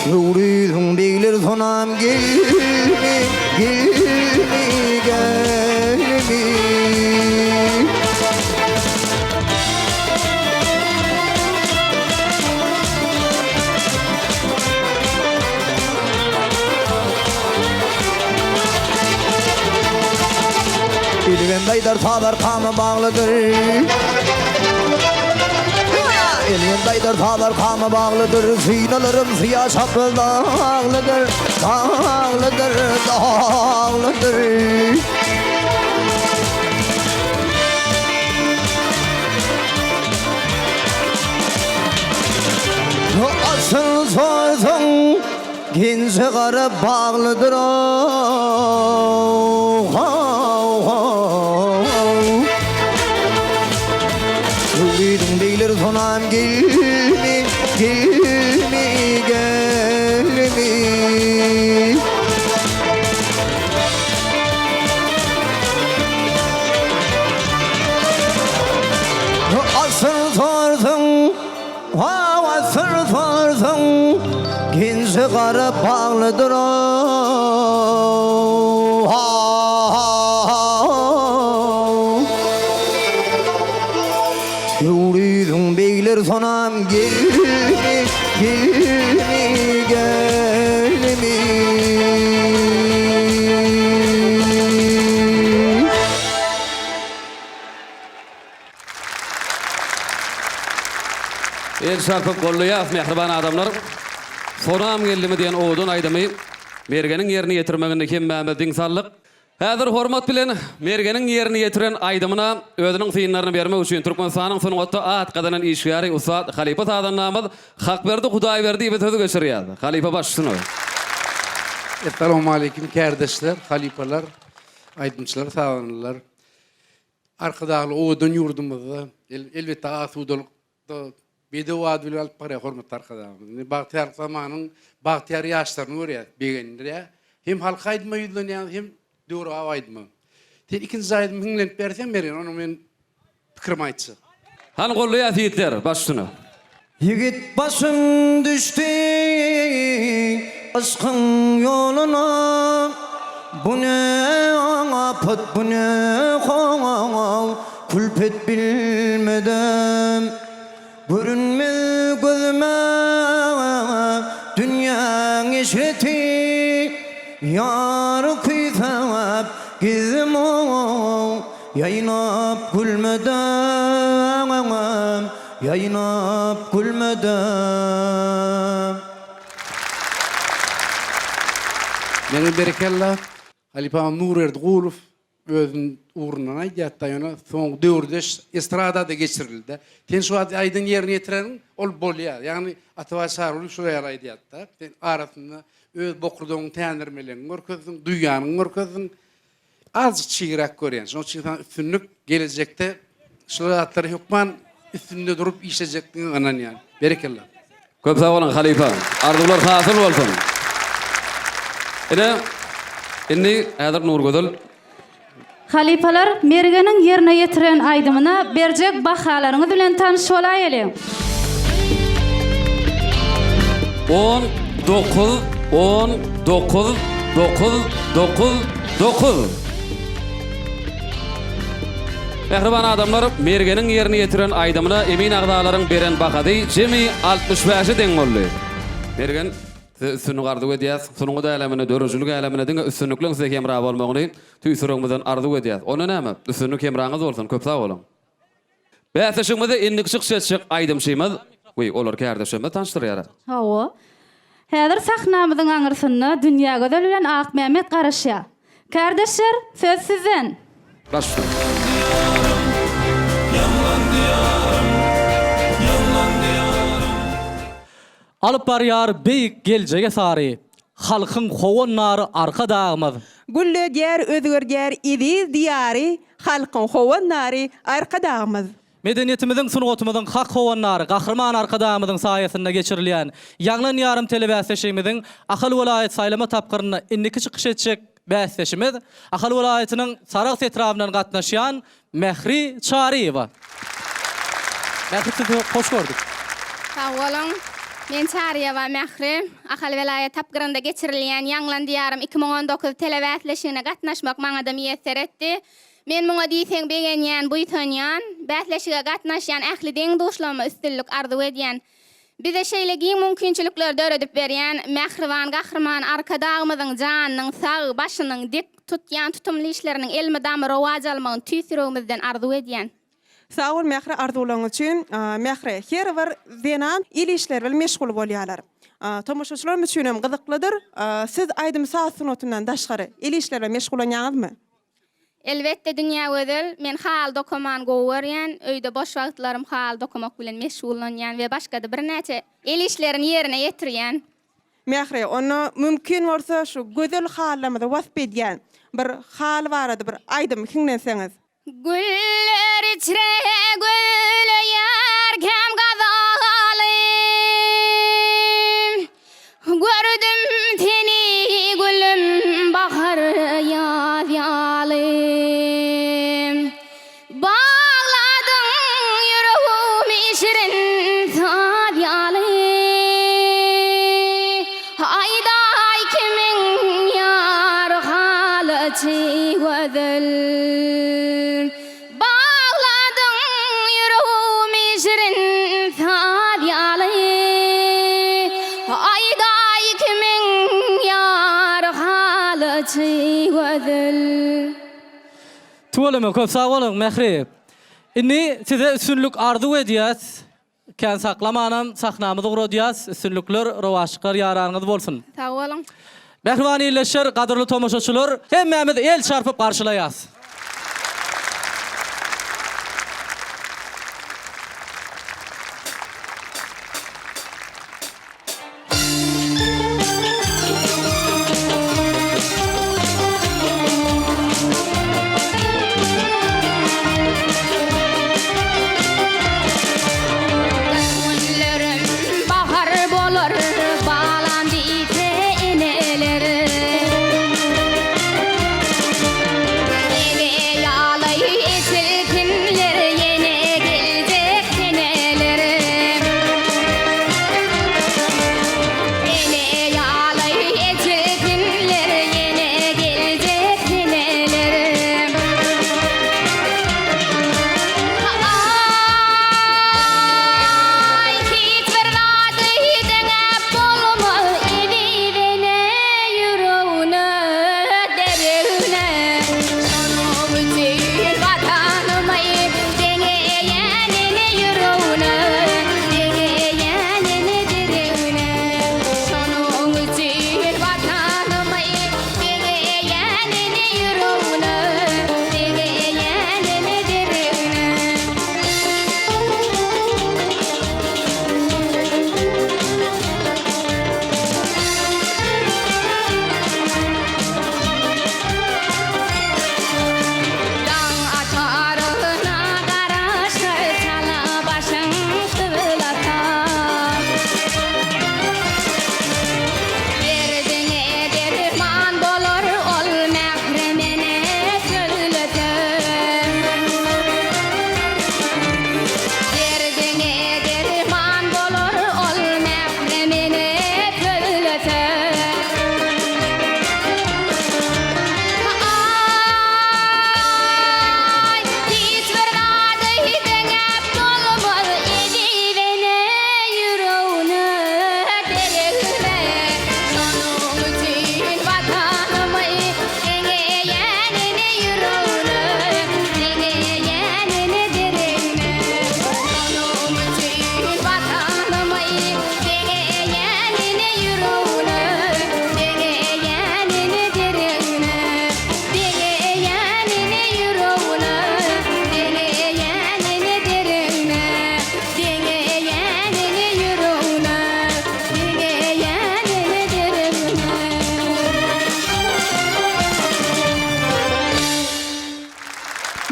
Yuridin beyler sonam gelmi Gelmi gelmi Elven daydar tağlar kanı bağlıdır Elven daydar tağlar kanı bağlıdır Zinalarım ziya çapıl dağlıdır Dağlıdır, dağlıdır Asıl sorsun gençe karı bağlıdır Çuğridin beyler sonam gelmi Gelmi gelmi Asıl sorsun Asıl sorsun gençe karı bağlıdır Çuğridin beyler sonam gelmi Gelmi gelmi El şarpıp golluya mehriban adamlar. Sonam geldi diyen oğudun aydımı. Mergenin yerini getirmeginde kemmäme diňsallyk. Häzir hormat bilen mergenin yerini getiren aydymyna özüniň synlaryny bermek üçin Türkmenistanyň sungatda at gadanan işgäri Ustad Halipa Tadan namaz Hakberdi Hudaýberdi ýa sözü geçirýär. Halipa başçysyny. Assalamu alaykum kardeşler, halipalar, aydınçılar, sağlanırlar. Arkadaşlar oğudun yurdumuzda elbette asudulukda bedevad bilen alıp para hormat arkadaşlar. Bahtiyar zamanın bahtiyar yaşlarını görýär begendir. Hem halka aydma ýüzlenýär hem döwra aydma. Sen ikinci aydym hüňlenip bersem beren onu men pikirim aýtsa. Han golluya ýitler başçysyny. Yigit başım düştü aşkın yoluna Bu ne afet bu ne hav Külfet bilmeden Görünmez gözüme yaynap gizim yaynap gülmeden yaynap gülmeden. Meni berekella Halipa Nur Erdgulov özün uğrundan aýdýatda ýöne soň döwürde estradada geçirildi. Ten şu aýdyn ýerine ýetiren ol bolýar. Ýagny Atawa Sarul şu ýer aýdýatda. Ten arasynda öz bokurdyň täňirmelerini görkezdiň, duýanyny görkezdiň. Az çiğrak görýän. Şoň üçin üstünlük gelecekde şolatlary hukman üstünde durup işlejekdiň anan ýa. Berekella. Köp sag bolun Halipa. Arzular hasyl bolsun. Indi häzir Nurgözel Halipalar mergenin yerine yetiren aydymyna berjek bahalaryňyz bilen tanyş bolaýaly. 19. Mehriban adamlar mergenin yerini yetiren aydymyna emin agdalaryň beren bahady jemi 65 deň boldy. Mergen üstünlük arzu edýär. Sunuňy da elemine, dörüjülük elemine diňe üstünlükliň size kemra bolmagyny tüýsüregimizden arzu edýär. Onu näme? Üstünlük kemraňyz bolsun, köp sag bolun. Bäsešigimizde indik şyk aýdymşymyz, olar kärdeşime tanıştyrýar. Hawa. Häzir sahnamyzyň aňyrsyny dünýä gözel bilen Ak Mehmet garaşýar. Kardeşler, söz sizden. Başla. Alıp barýar beýik geljege sary. Halkyň howan nary arka dagymyz. Güllediler, özgürdiler, idiz diyari, halkın hovan nari, arka dağımız. Medeniýetimiziň sunugatymyzyň hak howanlary, gahrman arkadamyzyň saýasynda geçirilýän Ýaglan ýarym telebäsleşigimiziň Ahal welaýet saýlama tapgyryna indiki çykyş etjek bäsleşimiz Ahal welaýatynyň Sarag setrabyndan gatnaşýan Mehri Çariýewa. Mehri sizi hoş gördük. Sağ olun. Men Çariýewa Mehri, Ahal welaýet tapgyrynda geçirilýän Ýaglan ýarym 2019 telebäsleşigine gatnaşmak maňa da müýesser etdi. Men muňa diýsem begenýän, buýtanýan, bäsleşige gatnaşýan ähli deň doşlama üstünlük arzu edýän. Bize şeýle giň mümkinçilikler döredip berýän Mehriban gahrman arkadagymyzyň janynyň sag, başynyň dik tutýan tutumly işleriniň elmedamy rowaj almagyny tüýsüregimizden arzu edýän. Sağ ol Mehri arzularyň üçin. Mehri, her bir zenan il işler bilen meşgul bolýarlar. Tomoşaçylar üçin hem gyzyklydyr. Siz aýdym saat sunatyndan daşgary il işler bilen meşgul bolýaňyzmy? Elbette dünýä gözel, men hal dokuman gowerýän, öýde boş wagtlarym hal dokumak bilen meşgullanýan we başga da bir näçe el işlerini ýerine ýetirýän. Mehri, onu mümkin bolsa şu gözel hallamyda wasp edýän bir hal barady, bir aýdym kiňlenseňiz. Güller içre güller kem gazalim, gördüm seni gülüm bahar yaz yalim. Bağladın yüreğimi şirin sad yalim. Ayday kimin yar halı çiğözel. Bağladın yüreğimi şirin sad yalim. Ayday kimin yar halı çiğözel. Tuvalama köp sag bolun Mehri. Inni size üstünlük arzu edýäs. Kän saklamanam sahnamyzy guradýas, üstünlükler, rowaşyklar ýaraňyz bolsun. Sağ olun. Mehriban ýerleşer, gadyrly tomoşaçylar, hemmemiz el çarpyp garşylaýas. Gönüllerim bahar bolur, bağlandı ise inelerim.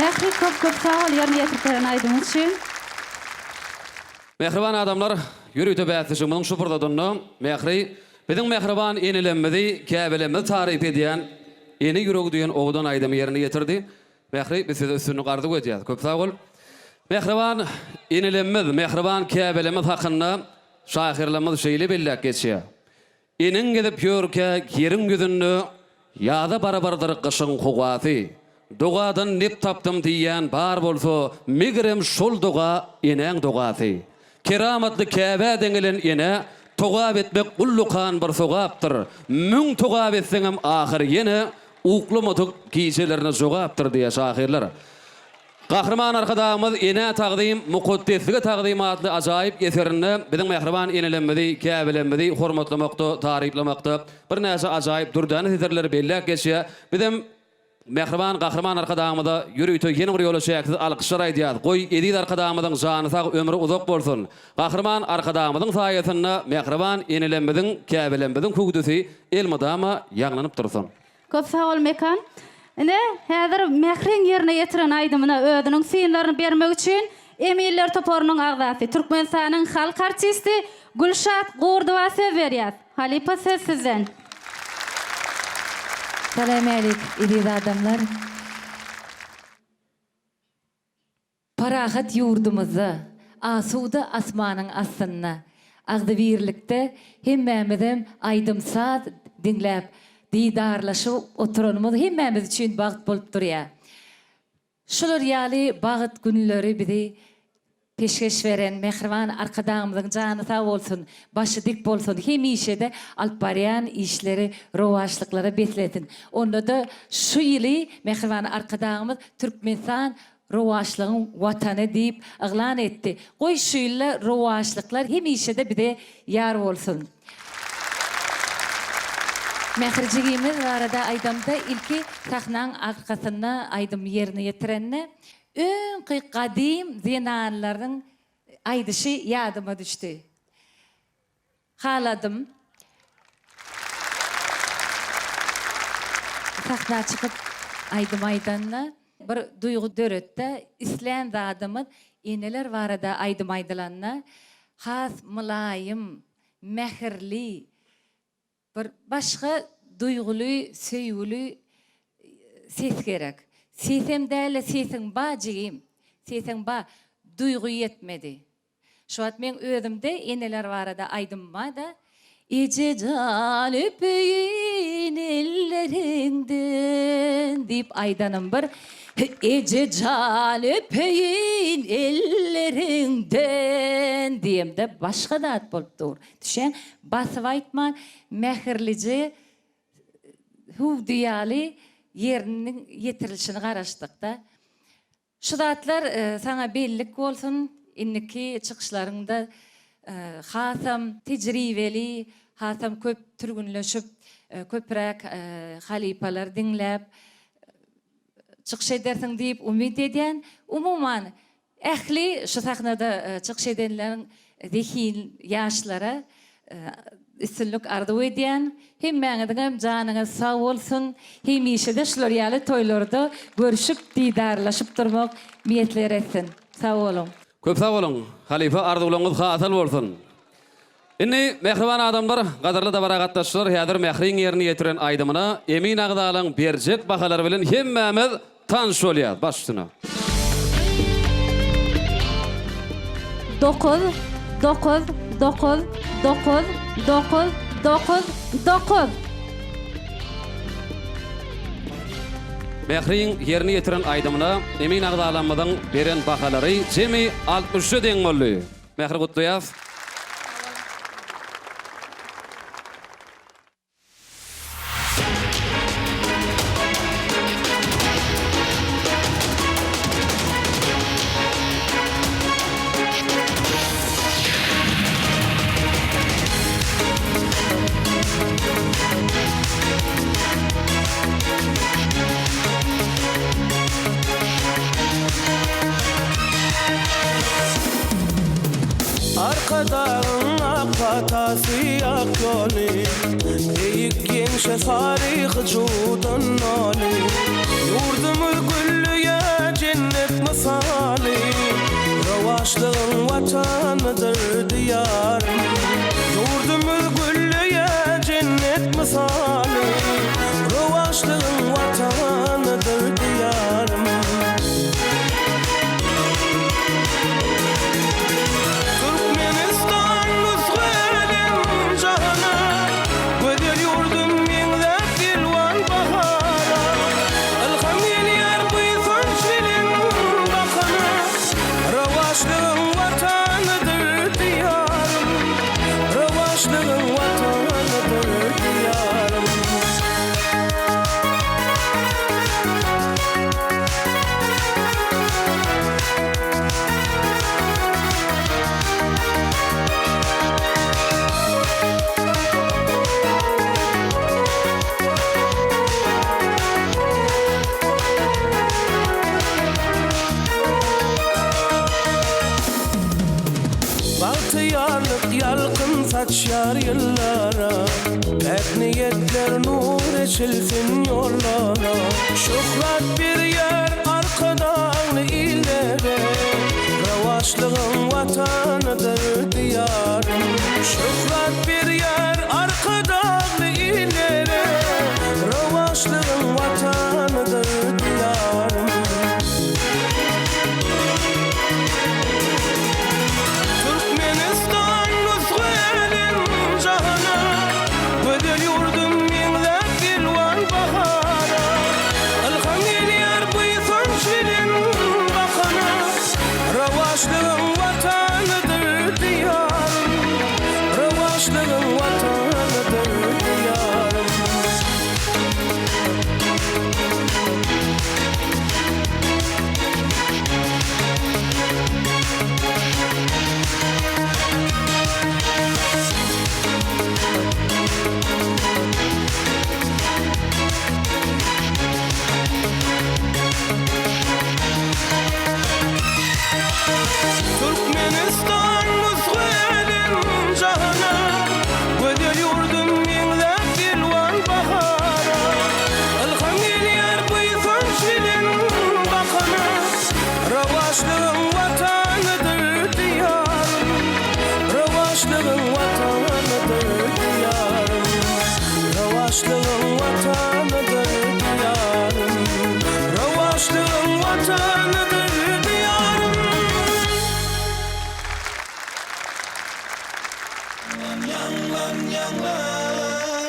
Mehri köp sağ ol ýerine ýetirdiren aýdymyz üçin. Mehriban adamlar, yürüyte bätişimiň şu burdadyny, mehri, biziň mehriban enilemmizi, käbelemmizi taryp edýän, eni ýüregi diýen ogdan aýdamy ýerine ýetirdi. Mehri, biz size üstünlük ardy edýäs. Köp sağ ol. Mehriban enilemmiz, mehriban käbelemmiz hakynda şahyrlarymyz şeýle bellek geçýär. Enin gidip ýörke, ýeriň gözünde ýa-da barabardyr gyşyň howasy. Dogadan nep tapdym diýen bar bolsa, migrem şol doga eneň dogasy. Keramatly Käbä deňilen ene togap etmek ullukan bir sogapdyr. Müň togap etseňem ahyr ýene ukly motuk kiýçelerini sogapdyr diýe şahyrlar. Gahrman arkadaşymyz ene taqdim, muqaddeslige taqdimatly ajaýyp eserini biziň mehriban enelemmizi, käbelemmizi hormatlamakda, taryplamakda bir näçe ajaýyp durdan eserleri bellek geçýär. Bizim mehriban gahrman arkadaşymyza ýürüýte ýene bir ýola çäksiz alkyşlar aýdýar. Goý edid arkadaşymyzyň jany sag, ömrü uzak bolsun. Gahrman arkadaşymyzyň saýasynda mehriban enelemmiziň, käbelemmiziň kugdusi elmadama ýaglanyp dursun. Köp sağ ol Mekan. Ine häzir mehriň ýerine ýetiren aýdymyna ödüniň synlaryny bermek üçin Emiller Toporunyň agzasy, Türkmenistanyň halk artisti Gülşat Gordowa söz berýär. Halipa söz sizden. Salam alik, ediz adamlar. Parahat yurdumuza, asuda asmanın aslına, agdı birlikte hemmemizem aydımsaz dinlep, didarlaşıp oturanımız hemmemiz için bağıt bolup durýar. Şular ýaly bağıt günleri bizi peşkeş veren mehriban arkadaşımızın jany sağ bolsun, başı dik bolsun, hemişe de alyp barýan işleri, rowaşlyklara betletin. Onda da şu ýyly mehriban arkadaşymyz Türkmenistan rowaşlygyň watany diýip eglan etdi. Goý şu ýyly rowaşlyklar hemişe de bize ýar bolsun. Mehirjigimiz arada aýdamda ilki sahnaň arkasyna aýdym ýerine ýetirenne öňki gadim zenanlaryň aýdyşy ýadyma düşdi. Haladym. Sahna çykyp aýdym aýdanna bir duýgu döretde islen zadymyz eneler barada aýdym aýdylanna has mylaýym, mehirli bir başga duýguly, söýgüli ses gerek. Sesem däle sesin ba jigim. Sesiň ba duýgu ýetmedi. Şu wagt men özümde eneler barada aýdymma da Ece can öpeyin ellerinden diýip aýdanım bir Ece can öpeyin ellerinden diýemde başga dat bolup dur. Düşen basyp aýtman mehirlice hu diýaly yerinin yetirilişini garaşdyk da. Şu zatlar sana bellik bolsun, inniki çykyşlarynda hasam tejribeli, hasam köp türgünleşip, köprek halipalar dinläp çykyş edersiň diýip umyt edýän. Umuman ähli şu sahnada çykyş edenleriň zehin ýaşlara üstünlük arzu edýän. Hemmeňiziň janyňyz sag bolsun. Hemişe de şular ýaly toýlarda görüşüp didarlaşyp durmak miýetler etsin. Sag bolun. Köp sag bolun. Halifa arzuwlaryňyz hasal bolsun. Inni mehriban adamlar, gadarly dabara gatnaşyşlar, häzir mehriň ýerine ýetiren aýdymyna emin agdalyň berjek bahalary bilen hemmemiz tanış bolýar. Baş üstüne. 9 9 9 9 9 9 9 Mehriň ýerine ýetiren aýdymyna emin agdalanmadan beren bahalary jemi 63 deň boldy. Mehri gutlaýas. Arkadağın akbatası akyoli Eyik gençe sarık cudun noli Yurdumu güllüye vatanıdır diyarım. Yurdumuz güllüye cennet misali, rovaşlığın vatanıdır diyarım. Türkmenistan nusrenin cahana, gödel yurdum minle dilvan bahara. Alhamin yer buysun şirin bakana, rovaşlığın vatanıdır diyarım. Rovaşlığın vatanıdır diyarım. Bahtiyarlık yalkın saçar yıllara, hep niyetler nur eşilsin yollara. Şöhret bir yer arkadan illere, revaçlığın vatanıdır diyarım. Şöhret bir yer arkadan illere, revaçlığın vatanıdır diyarım. Türkmenistan nusrenin cahana, gödel yurdum minle dilvan bahara. Alhamin yer buysun şirin bakana, revaçlığın vatanıdır diyarım. Revaçlığın vatanıdır diyarım. Türkmenistan nusrenin cahana, gödel yurdum minle dilvan bahara. Alhamin yer buysun şirin bakana, revaçlığın vatanıdır diyarım. Revaçlığın vatanıdır diyarım. Revaçlığın vatanıdır diyarım. Revaçlığın vatanıdır diyarım.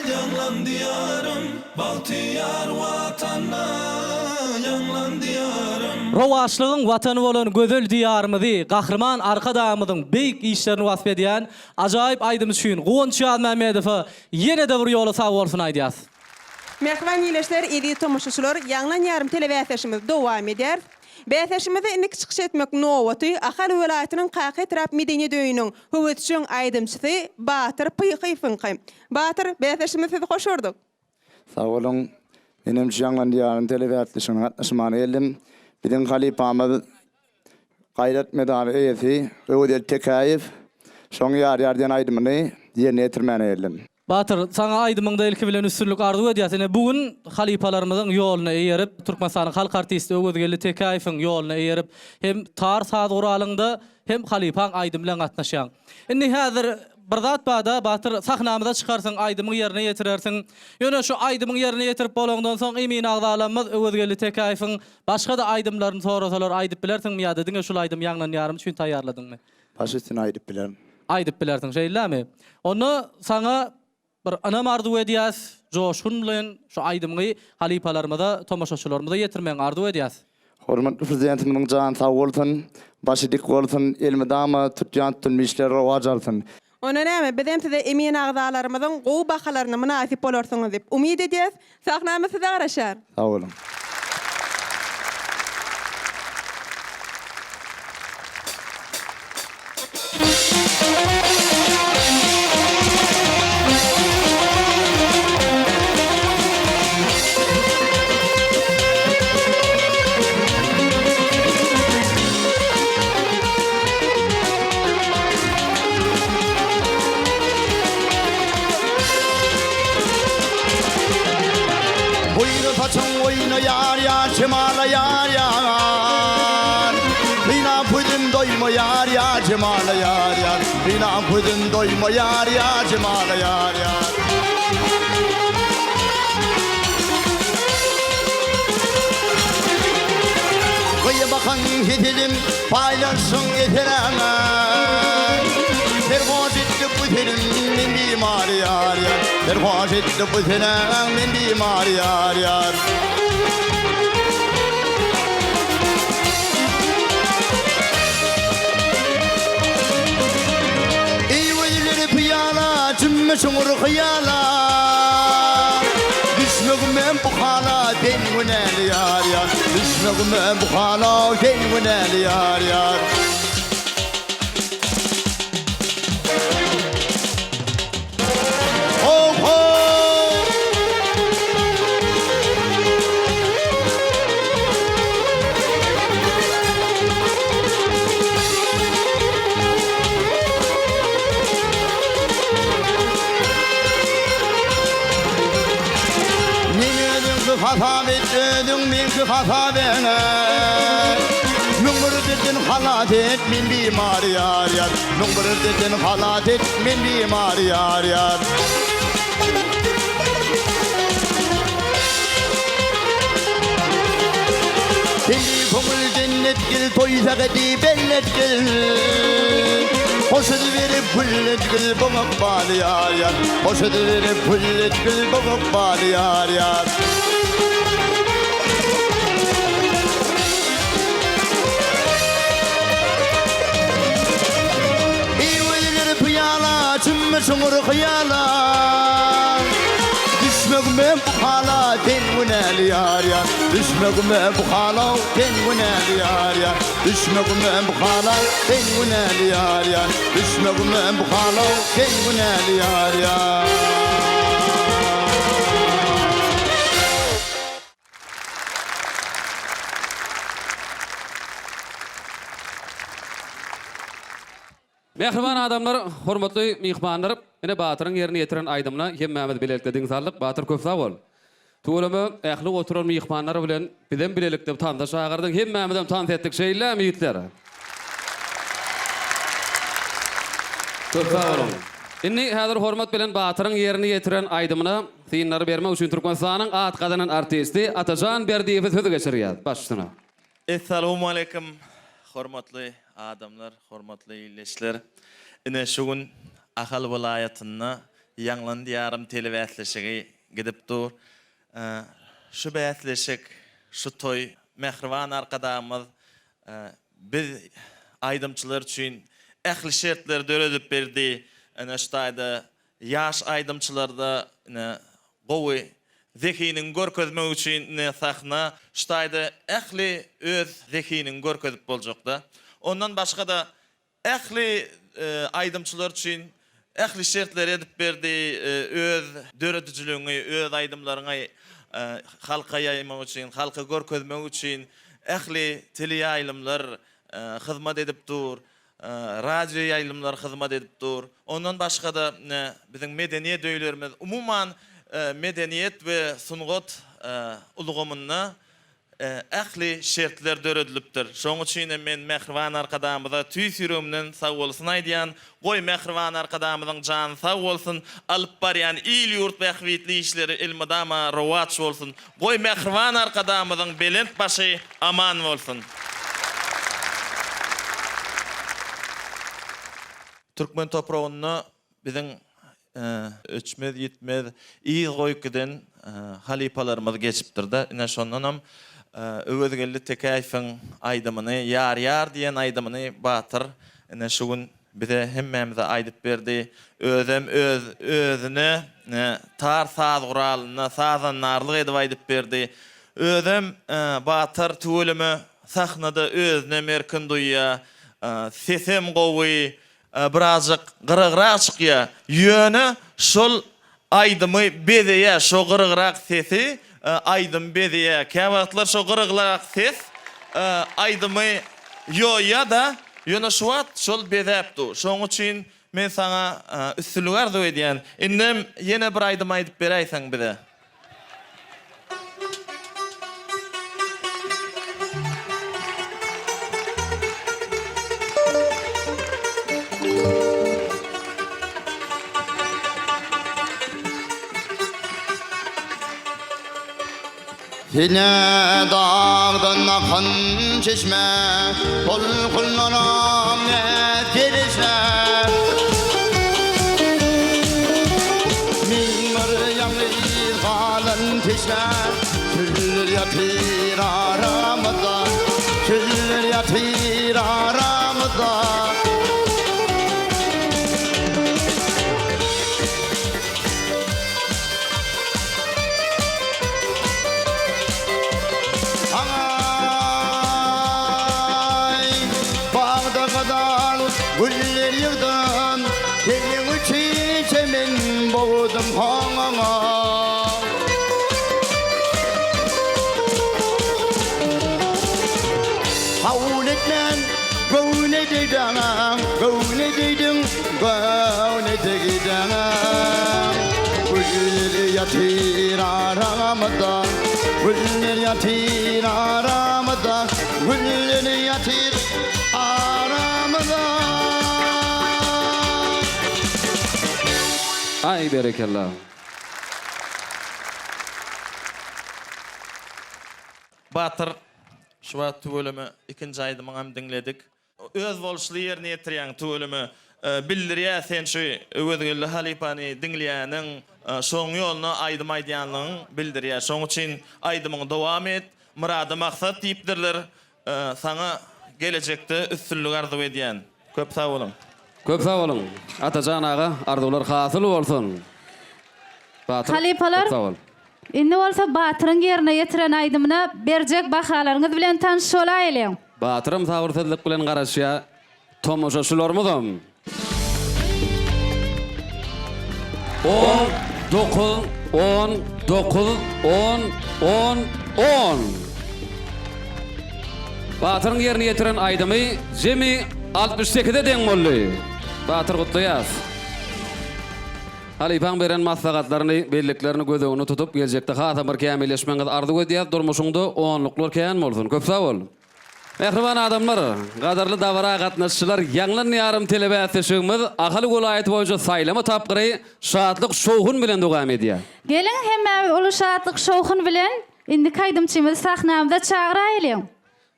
Yanlan diyarım, bahtiyar vatanna, yanlan diyarım. Rowaşlığın watanı bolan gözel diyarymyzy, gahrman arkadamyzyň beýik işlerini wasp edýän ajaýyp aýdymyz üçin Goňçy Mämedowy ýene de bir ýola sag bolsun aýdýas. Mehriban ýeşler, edi tomoşaçylar, ýanglan ýarym telewäsleşimiz dowam eder. Bäsleşimizi indi çykyş etmek nowaty, Ahal welaýatynyň Qaky tarap medeni döýüniň höwetçiň aýdymçysy Batyr Pykyfynky. Batyr, bäsleşimizi sizi hoş gördük. Sağ olun. Benim ýanglan ýarym telewäsleşigine gatnaşmany geldim. Biziň halipamyz Gaýrat medany eýesi Öwdel Tekaýew şoň ýar-ýardan aýdymyny ýerine ýetirmäne geldim. Batyr, sana aýdymyňda ilki bilen üstünlük arzu edýäs. Bugün halipalarymyzyň ýoluny eýerip, Türkmenistanyň halk artisti Öwdel Tekaýewiň ýoluny eýerip, hem tar saat guralynda hem halipaň aýdym bilen gatnaşýan. Indi häzir bir zat bada Batyr sahnamyza çykarsyň, aýdymyň ýerine ýetirersiň. Ýöne şu aýdymyň ýerine ýetirip bolandan soň emin agdalanmaz Öwdel Tekaýewiň başga da aýdymlaryny sorasalar aýdyp bilersiňmi ýa-da diňe şol aýdym ýanglan ýarym üçin taýýarladyňmy? Başy üçin aýdyp bilerim. Aýdyp bilersiň, şeýlemi? Onu sana bir anam arzu edýäs, joşgun bilen şu aýdymyny halipalarymyza, tomoşaçylarymyza ýetirmeň arzu edýäs. Hormatly prezidentimiň jan sag bolsun, başy dik bolsun, elmi dama tutýan tutmyşlar rowaj alsyn. Ona näme, bizem size emin agdalarymyzyň gowy bahalaryna münasip bolarsyňyz diýip umyd edýäs. Sahnamy size garaşar. Sag olun. oyna yar yar, çemala yar yar. Lina puydum doyma yar ya cemala yar yar. İnan koydun doyma yar ya cemala yar yar. Kıyı bakan gidelim paylaşsın yetereme. Terhoş etti bu terim min bimar yar yar. Terhoş etti bu terim min bimar yar yar. Piyala, cümme şungur khiyala. Düşmegüm bu hala den günel yar yar. Düşmegüm bu hala den günel yar yar. Oh oh. Hata ettin min ki hata bana. Numur dedin halat et min bimar yar yar. Numur dedin halat et min bimar yar yar. Kendi komul cennet gel toyza gedi bellet gel. Hoşudu verip pullet gel bana bal yar yar. Hoşudu verip pullet gel bana bal yar yar. Cümme şungur khiyala. Düşmegüm bu hala den günel yar yar. Düşmegüm bu hala den günel yar yar. Düşmegüm bu hala den günel yar yar. Düşmegüm bu hala den günel yar yar. Mehriban adamlar, hormatly mihmanlar, ene Batyr'ın yerini yetiren aydymna hemmämiz bilelikde diňsarlyk Batyr köp sag bol. Tuğulamy ähli oturan mihmanlar bilen bilen bilelikde tandaş agyrdyň hemmämizden tans etdik şeýle müýitler. Köp sag bolun. Inni häzir hormat bilen Batyr'ın yerini yetiren aydymna synlary bermek üçin Türkmenistanyň at gazanan artisti Atajan Berdiýew söz geçirýär. Başlyna. Assalamu alaykum. Hormatly adamlar, hormatly ýeşler. Ine şugun Ahal vilayatyna Ýanglan diýarym telewäsleşigi gidip dur. Şu bäsleşik, şu toy mehriban arkadamyz biz aydymçylar üçin ähli şertler döredip berdi. Ene ştaýda ýaş aydymçylarda gowy zekinin görkezmek üçin sahna ştaýda ähli öz zekinin görkezip boljakda. Ondan başga da ähli aydymçylar üçin ähli şertler edip berdi, öz döredijiligiňi, öz aydymlaryny halka ýaymak üçin, halka görkezmek üçin ähli teleýaýlymlar hyzmat edip dur, radio ýaýlymlar hyzmat edip dur. Ondan başga da biziň medeniýet öýlerimiz, umuman medeniýet we sungat ulgamyna ähli şertler döredilipdir. Şoň üçin men mehriban arkadamyza tüýsürümden sag bolsun aýdýan, goý mehriban arkadamyzyň jany sag bolsun, alyp barýan il ýurt we ähwitli işleri ilmidama rowat bolsun. Goý mehriban arkadamyzyň belent başy aman bolsun. Türkmen toprağına biziň öçmez yetmez iyi goýkydan halipalarymyz geçipdir-de. Ine şondanam öwezgelli tekäýfin aýdymyny, ýar diýen aýdymyny Batyr ine şugun bize hemmämize aýdyp berdi. Özem özüne tar saz guralyna sazanlarlyk edip aýdyp berdi. Özem Batyr tüwelimi sahnada özüne merkin duýýa, sesem gowy, birazcık gırıgırak çıkıyor. Yönü şol aydymy bedeýär, şo gırıgırak sesi aydym bedeýär. Käwagtlar şo gırıgırak ses aydymy ýoýa da yönü şuat şol bedäpdi. Şoň üçin men sana üstünlük arzu edýän. Indem ýene bir aydym aýdyp beräýsäň bize. Yine dağdan akan çeşme Dolkunlara net gelişme Minmar yanlı kalan teşme Küller yatır aramızda Küller yatır aramızda Güller yığdım, senin için semin boğdum hanana Havul etmem, gövne deydana, gövne deydin, gövne deydana Güller yatır aramada, güller yatır aramada, güller yatır aramada Ay berekallah. Batır şu wagt bölümü ikinci ayda maňam dinledik. Öz bolşly ýerine ýetirýän bölümü bildirýär sen şu öwedgili halipany dinleýäniň şoň ýoluna aýdym aýdýanlygyny bildirýär. Şoň üçin aýdymyň dowam et, murady maksat diýipdirler. Sana gelecekde üstünlük arzu edýän. Köp sag bolun. Köp sag bolun. Atajan ağa arzular hasyl bolsun. Halipalar, indi bolsa Batyryň ýerine ýetiren aýdymyna berjek bahalaryňyz bilen tanış bolaylyň. Batyrym sagyrsyzlyk bilen garaşýa tomoşaşylarymyzam. 19 Batyryň ýerine ýetiren aýdymy jemi 68-de deň boldy. Batyr gutlaýas. Halipan beren maslahatlaryny, belliklerini gözegine tutup geljekde hata bir kämilleşmeňiz arzu edýär. Durmuşyňda onluklar kän bolsun. Köp sag bol. Mehriban adamlar, gadarly dawara gatnaşçylar, ýanglan ýarym telebäsleşigimiz Ahaly welaýaty boýunça saýlama tapgyry şatlyk şowhun bilen dowam edýär. Gelin hemme ulu şatlyk şowhun bilen indi kaýdymçymyzy sahnamyza çagyraýlyň.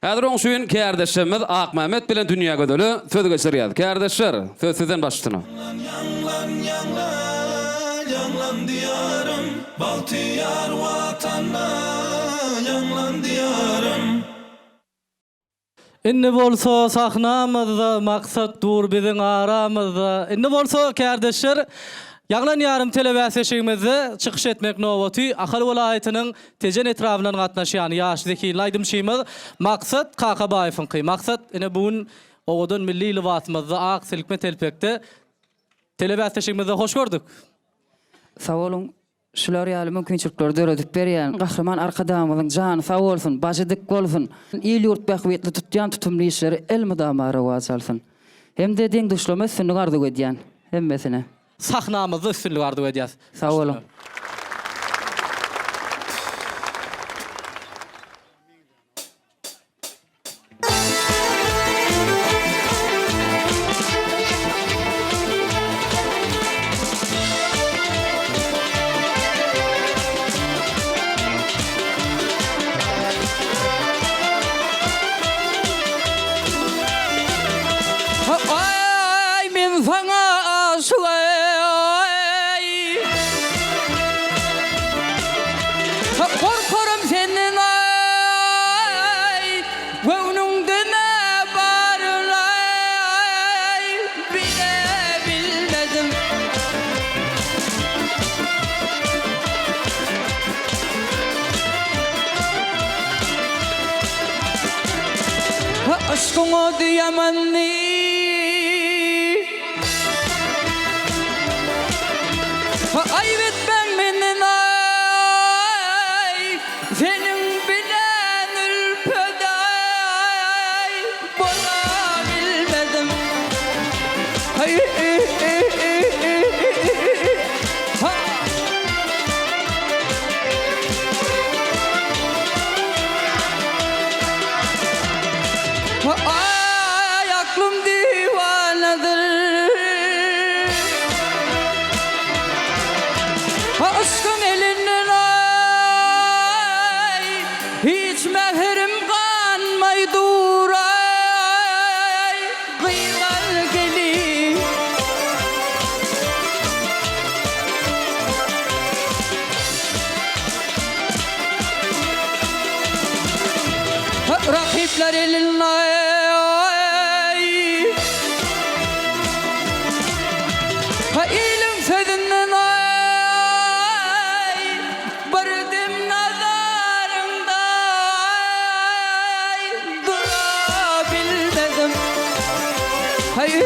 Häzir oň şuýun kärdeşimiz Akmamet bilen dünýä gödeli söz geçirýär. Kärdeşler, söz sizden başladyna. Yanglan diyarım, Bahtiyar vatanna, yanglan diyarım. Inni bolsa sahnamyzda maksat dur biziň aramyzda. Inni bolsa kärdeşler Ýaglan ýarym telebäsleşigimizi çykyş etmek nowaty Ahaly welaýatynyň tejen etrafyndan gatnaşýan ýaş zeki laýdymşymyz maksat Kakabaýewiň maksat ene bugün owadan milli liwatymyzda ak silkme telpekde telebäsleşigimizde hoş gördük. Sag bolun, şular ýaly mümkinçilikler döredip berýän gahryman arkadamyzyň jany sag bolsun, başydyk bolsun. Ýyl ýurt bähwetli tutýan tutumly işleri el mudamara wasalsyn. Hemde deň düşleme üstünlük arzu edýän hemmesine. Sahnamyzda üstünlük arzu edýäs. Sag bolun. Ay men sana aşığay korkarım senden ay Gönlümde ne barılay bile bilmedim Aşkına diyemem ni Ayvet ben menden ay Senin bilen ülpeday Bola bilmedim Ay ha. Ay aklım divanedir Rakipler elinle ha ilim sözünden bardım nazarında durabilmedim. Hayır.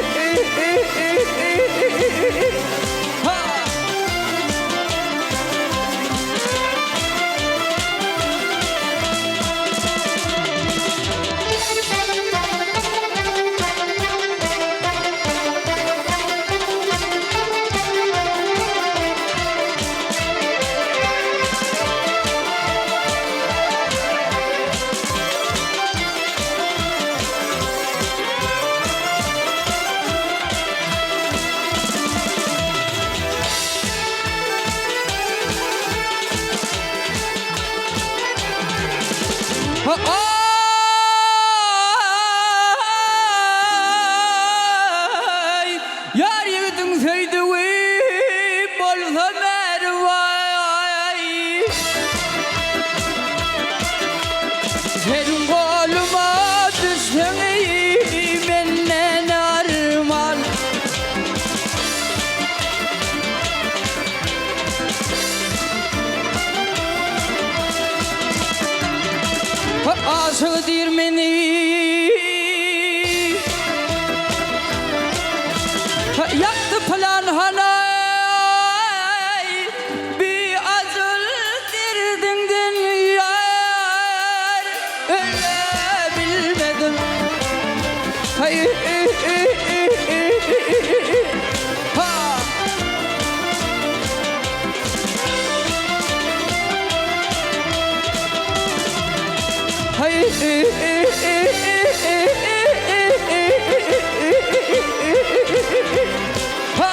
Ay, yar yiğitin sevdiği bolsa mervay. Senin koluma düşsen iyi benden armal. Aşık dirmeni yaktı plan hanay bir azıl dirdinden yar ölebilmedim. Hayır. Ha. Hayır. Ha.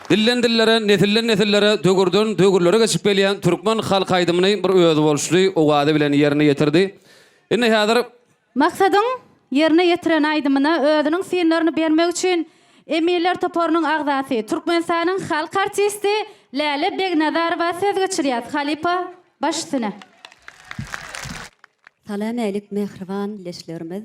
Dillen dillere, nesillere, tögürden tögürlere geçip gelýän Türkmen halk aýdymyny bir özü bolşly o wada bilen ýerine ýetirdi. Indi häzir Maksadyň ýerine ýetiren aýdymyna özüniň sinlerini bermek üçin Emiller Toporunyň agzasy, Türkmenistanyň halk artisti Läle Begnazarowa söz geçirýär. Halipa başsyna. Salam alayk mehriban leşlerimiz.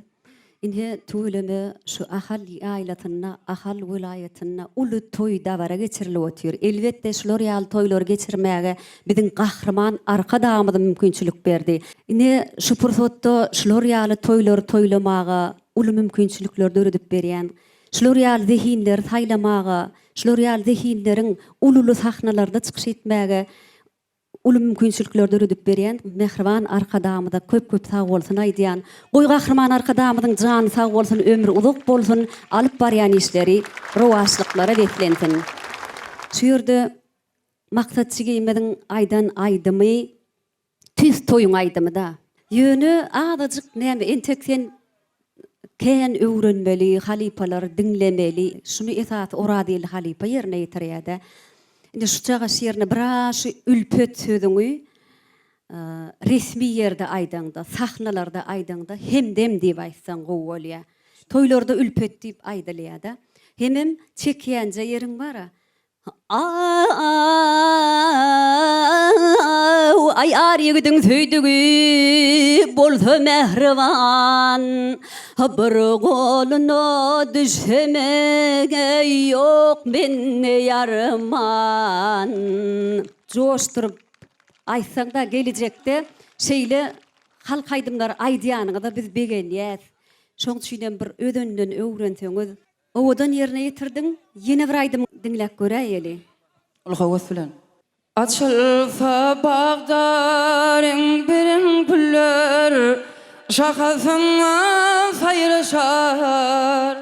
Indi tuýlamy şu ahal aýlatyna, ahal welaýatyna uly toý dabara geçirilip otýar. Elbetde şular ýaly toýlar geçirmäge biziň gahrman arka dagymyza mümkinçilik berdi. Indi şu pursatda şular ýaly toýlary toýlamaga uly mümkinçilikler döredip berýän, şular ýaly zehinleri taýlamaga, şular ýaly zehinleriň ululu sahnalarda çykyş etmäge uly mümkinçilikler döredip berýän mehriban arkadamyda köp sag bolsun aýdýan. Goý gahrman arkadamydyň jany sag bolsun, ömrü uzak bolsun, alyp barýan işleri, rowaşlyklara weklensin. Şu ýerde maksat çigeýmediň aýdan aýdymy, tüz toýuň aýdymy da. Ýöne adadyk näme enteksen kän öwrenmeli, halipalar dinlemeli, şunu esas oradil halipa ýerine ýetirýär. Indi şu çağa şiirine biraş ülpöt sözüňi resmi ýerde aýdanda, sahnalarda aýdanda hemdem diýip aýtsaň gowy bolýar. Toýlarda ülpöt diýip aýdylýar da. Hemem çekýänje ýeriň bara. Ay arýygyň söýdügi bolsa mehriban, bir goluna düşemege ýok menne ýarman. Joşturup aýtsaň da gelecekde şeýle halk aýdymlar aýdýanyňyza biz begenýäs. Şoň üçin bir ödünden öwrenseňiz, owadan ýerine ýetirdiň, ýene bir aýdym dinläp göräýeli. Ulgawas bilen. Açılsa bağdarın birin güller, şakasına sayrışar,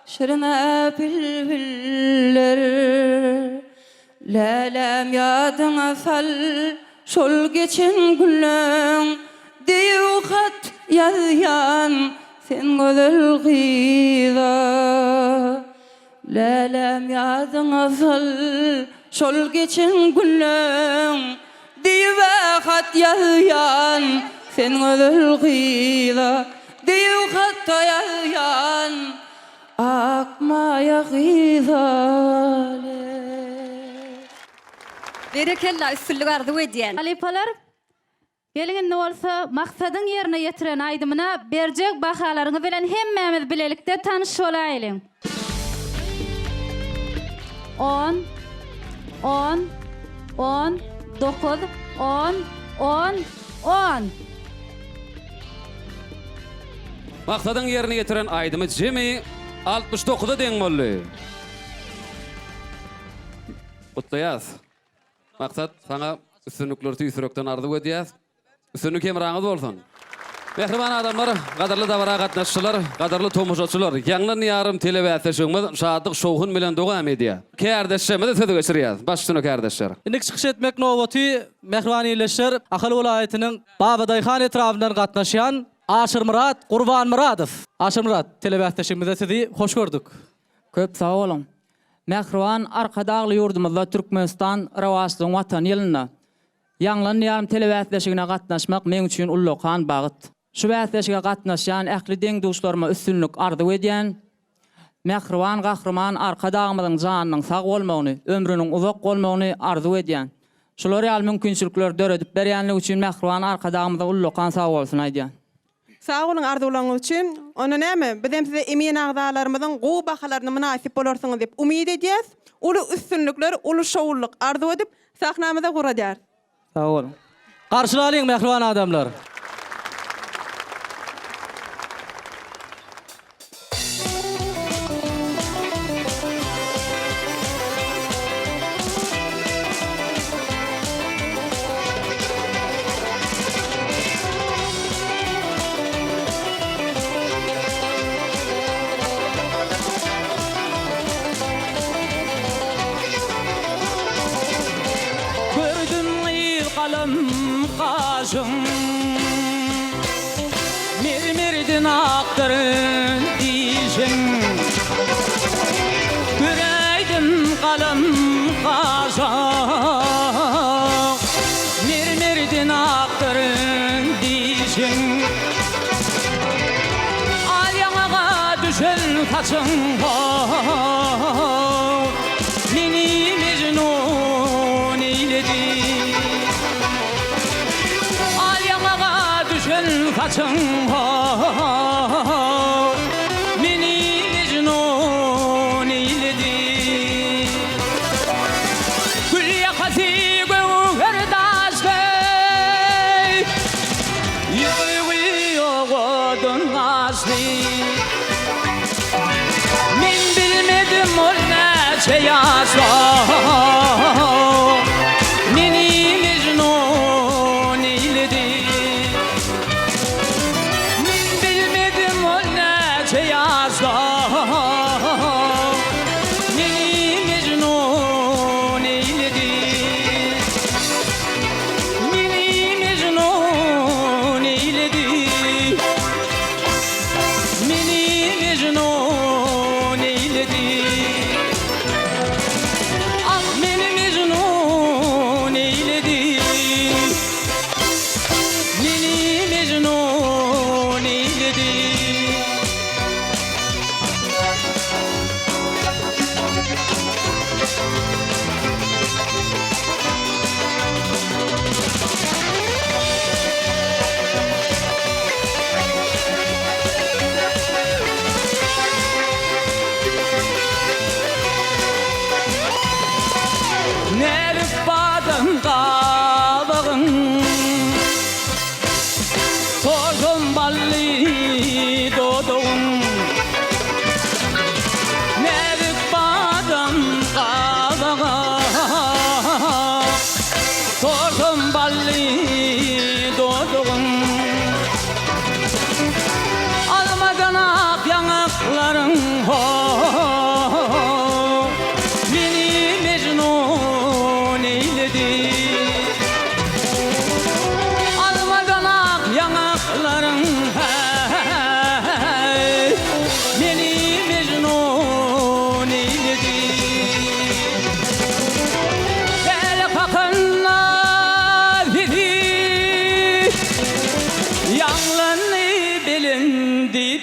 şirine bülbüller. Lelem yadına sal, şol geçen güllün, diyu kat yazyan, sen gözül gıyda. Lelem yazın asıl şol geçen günlüğün diye hat yazyan sen ödül kıyla diye hat yazyan akmaya kıyzale. Berekella üstünlük ardı ediyen. Halipalar, gelin ne olsa maksadın yerine getiren aydımına berjek bahalarını bilen hemmemiz bilelikte tanış olayalım. 10, 10, 10, 9, 10, 10, 10. Maksadın yerine getiren aydymy jemi 69'a deň boldy. Kutlayas. Maksat sana üstünlükleri tüysürükten ardı ödeyas. Üstünlük emrağınız bolsun. Mehriban adamlar, qadarlı davara qatnaşçılar, qadarlı tomoşaçılar, Ýanglan Ýarym telewiziýanyň şadyk şowhun bilen dowam edýär. Kärdeşlerime de söz geçirýär. Başlygyny kärdeşler. Indik çykyş etmek nowaty Mehriban ýerleşler Ahal welaýatynyň Babadyhan etrafyndan gatnaşýan Aşyr Murat, Gurban Muradov. Aşyr Murat, telewiziýanyňyzda sizi hoş gördük. Köp sağ olun. Mehriban arkadagly ýurdumyzda Türkmenistan rawaçlygyň watan ýylyna Ýanglan Ýarym telewiziýanyna gatnaşmak men üçin ullukan bagyt. Şu wäsleşige gatnaşan ähli deň duşlaryma üstünlük ardy edýän Mehriban gahrman arkadagymyň janynyň sag bolmagyny, ömrüniň uzak bolmagyny ardy edýän. Şolar ýaly mümkinçilikler döredip berýänligi üçin Mehriban arkadagymyza ullukan sag bolsun aýdýan. Sağ olun arzuwlaryňyz üçin. Ona näme? Bizem size emin agdalarymyzyň gowy bahalaryny münasip bolarsyňyz diýip umyt edýäs. Ulu üstünlükler, ulu şowluk arzu edip sahnamyza guradýar. Sağ olun. Karşılaýyň Mehriban adamlar. Mirmirdin aktırın diyeceğim Güreydin kalım kazan Mirmirdin aktırın diyeceğim Al yanağa düşen saçın Mini Mecnun eyledi Kaçın meni Mecnun eyledi Gül yakası gövher daştı Yoğudun açtı Min bilmedim o neçe yaşa Meni Mecnun eyledi Meni Mecnun eyledi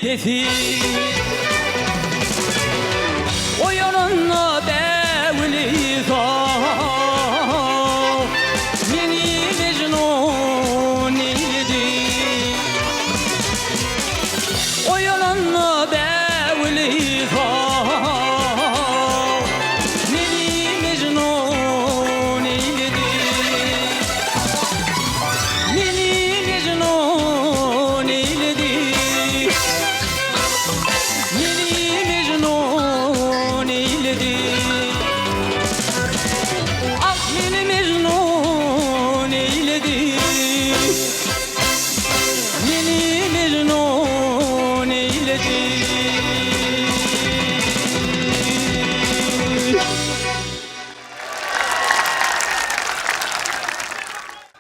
pesi oyununu devli zor Meni Mecnun idi oyununu devli zor Meni Mecnun idi Meni Mecnun idi Meni Mecnun idi Ah meni Mecnun idi Meni Mecnun idi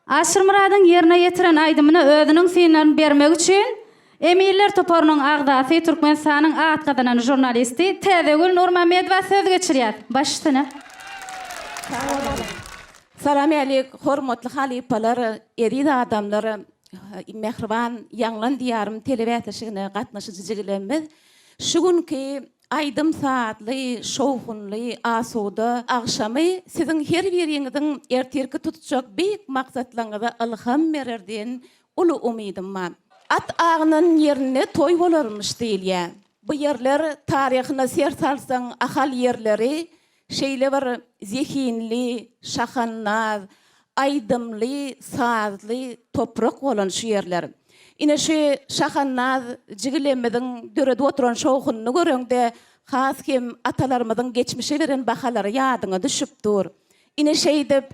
Aşır Murad'ın yerine yetiren aydımını ödünün sinirlerini bermek için Emirler Toporunun ağdası Türkmenistan'ın ağıt kazanan jurnalisti Tezegül Nurmamedova söz geçirýär. Başysyna. Salam aleyk, hormatly halipalar, eridi adamlar, mehriban Ýanglan diýarym telewiziýasyna gatnaşyjylarymyz. Şu günki aydym saatly, şowhunly, asuda agşamy siziň her biriňiziň ertirki tutjak beýik maksatlaryňyza ilham bererdiň uly umydym var. At ağının yerine toy bolarmış diýilýär. Bu yerler taryhyna ser salsaň ahal yerleri şeýle bir zehinli, şahannaz, aydymly, sazly toprak bolan şu yerler. Ine şu şahannaz jigilemiziň dörede oturan şowhuny görende has kim atalarymyzyň geçmişe beren bahalary ýadyňa düşüpdir. Ine şeý dep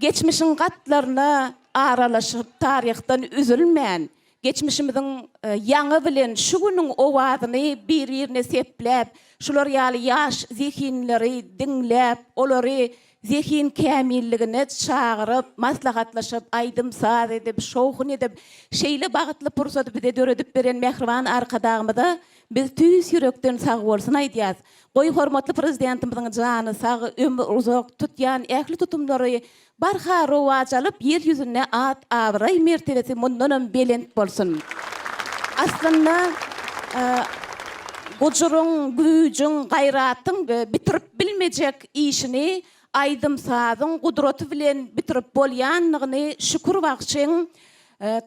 geçmişiň gatlaryna aralaşyp taryhdan üzülmän geçmişimiziň ýaňy bilen şu günüň owazyny bir ýerine sepläp, şular ýaly ýaş zehinleri dinläp, olary zehin kämilligine çagyryp, maslahatlaşyp, aydym saz edip, şowhun edip, şeýle bagytly pursat bize döredip beren mehriban arkadagymyza biz tüýs ýürekden sag bolsun aýdýas. Goý hormatly prezidentimiziň jany sag, ömür uzak tutýan ähli tutumlary barha rowaç alyp yer ýüzüne at awray mertebesi mundan belent bolsun. Aslında gojurun, güýjüň, gaýratyň bitirip bilmejek işini aydym sazyň gudraty bilen bitirip bolýanlygyny şükür bagçyň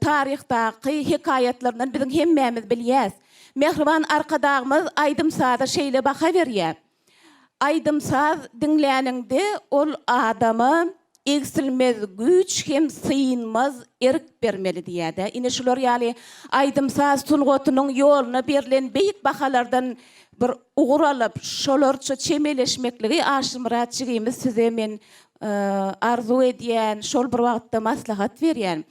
taryhdaky hikayetlerden biziň hemmämiz bilýäs. Mehriban arkadagymyz aydym saza şeýle baka berýär. Aydym saz dinläninde ol adamy eksilmez güç hem sıyınmaz erik bermeli diýär. Ine şular ýaly aydym saz tulgotunyň ýoluna berilen beýik bahalardan bir ugur alyp şolarça çemeleşmekligi aşymratçygymy size men arzu edýän, şol bir wagtda maslahat berýän.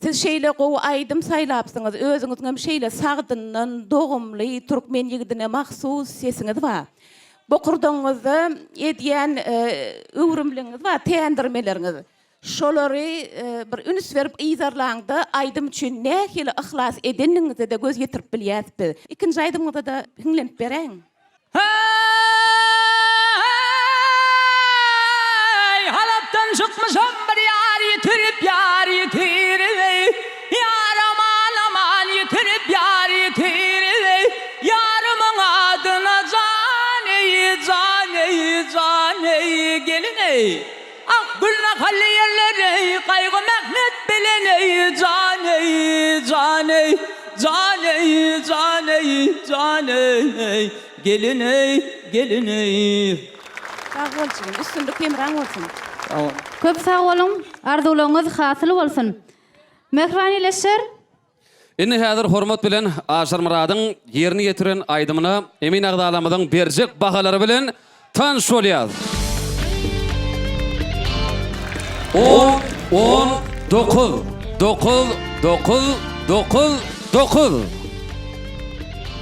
Siz şeýle gowy aydym saýlapsyňyz, özüňiz hem şeýle sagdyndan dogumly türkmen ýigidine mahsus sesiňiz bar. Bokurdaňyzda edýän öwrümliňiz bar, täýendirmeleriňiz. Şolary bir üns berip ýyzarlaňda aydym üçin nähili ihlas edeniňizde de göz ýetirip bilýärsiz. Ikinji aydymyňda da hiňlenip bereň. Hey, halapdan çıkmışam bir yar yitirip yar yitirip Yar aman aman yitirip yar yitirip Yarımın adına caney gelin ey Ah gülne halli yerleri kaygı mehmet bilen ey caney gelin ey Sağ bolsun, üstünlük emran olsun. Köp sağ bolun, arzuwlaryňyz hasyl bolsun. Mehriban ileşer. Inni häzir hormat bilen Aşyr Muradyň ýerini ýetiren aýdymyna Emin Agdalamyň berjek bahalary bilen tanış bolýar. 9.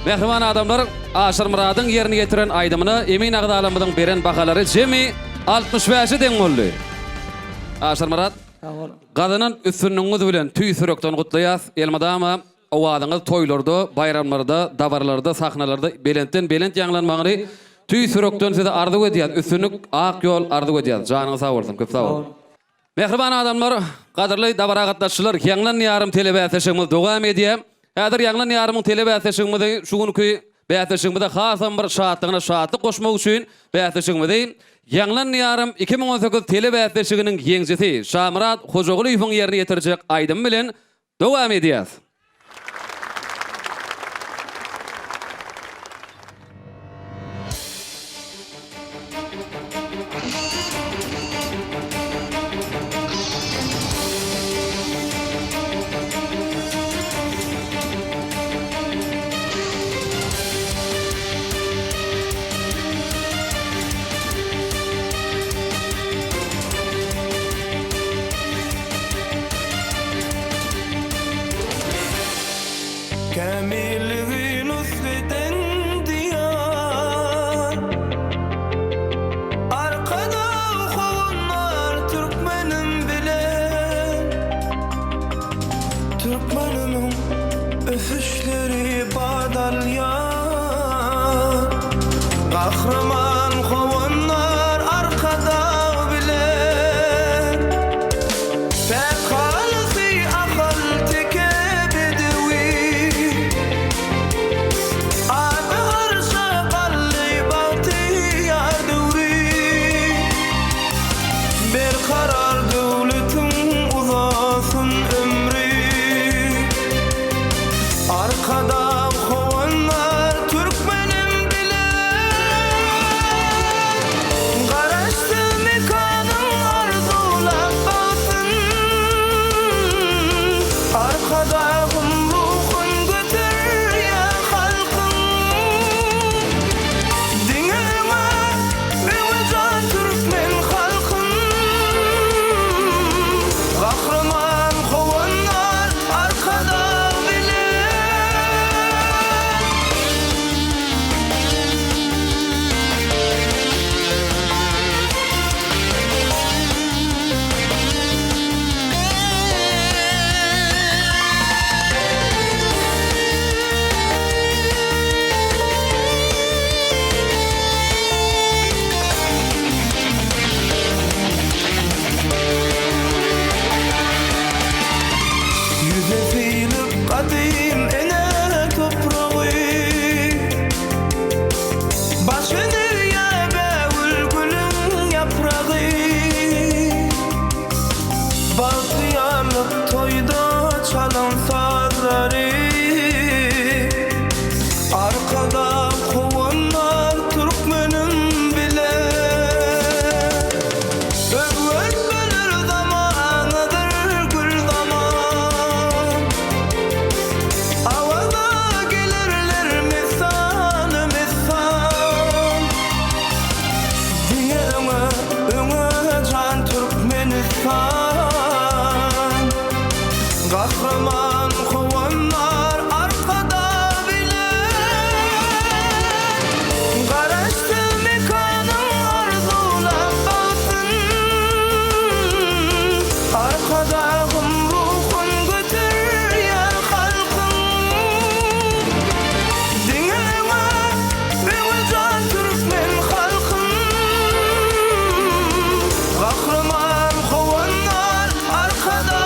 Mehriban adamlar, Aşyr Muradyň ýerini ýetiren aýdymyna Emin Agdalamyň beren bahalary jemi 65 deň boldy. Aşyr Murad, gazynyň üstünlüğiniz bilen tüý sürekden gutlaýas. Elmadama owadyňyz toýlarda, bayramlarda, dabarlarda, sahnalarda belentden belent ýanglanmagyny tüý sürekden size arzu edýär. Üstünlük ak ýol arzu edýär. Janyňyz sag bolsun, köp sag bolun. Mehriban adamlar, gadyrly dabara gatnaşçylar, Ýanglan ýarym telewiziýasyny dowam edýär. Häzir ýanglan ýarymyň telebäsleşigimde şugunky bäsleşigimde hasam bir şatlygyna şatlyk goşmak üçin bäsleşigimde ýanglan ýarym 2018 telebäsleşiginiň ýeňjisi Şamrat Hojagulyň ýerine ýetirjek Aydym bilen dowam edýär. Kamilliği nusreten diyar Arkada okunlar Türkmenim bilen Türkmenimin öfüşleri badalyan Kahraman kovanlar arkada bilen Fekalisi akıl teke bedevi Karar devletin uzasın ömrü Arkada kovanlar Türkmenim bilen Garaştı mekanın arzulap basın Arkada ruhun götür ya halkın Dinleme bevecan Türkmen halkın Kahraman kovanlar arkada Yüze fiilip kadim ene toprağı Başını yabe gülgülün yaprağı Baltıyarlık toyda çalan sazları Arkada kovanlar Türkmenim bile Övvet belir zamanıdır gül zaman Avada gelirler mesan mesan Diye öňe can Türkmenistan Kahraman kovanlar arkada bile Garaştı mekanın arzulap basın Arkada ruhun götür ya halkın Dinleme bevecan Türkmen halkın Kahraman kovanlar arkada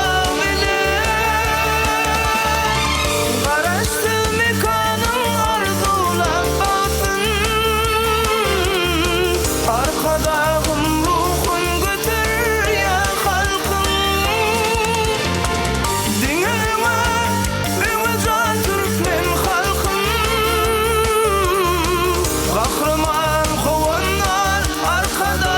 Garaştı mekanın arzulap basın Arkada ruhun götür ya halkın Dinleme bevecan Türkmen halkın Kahraman kovanlar arkada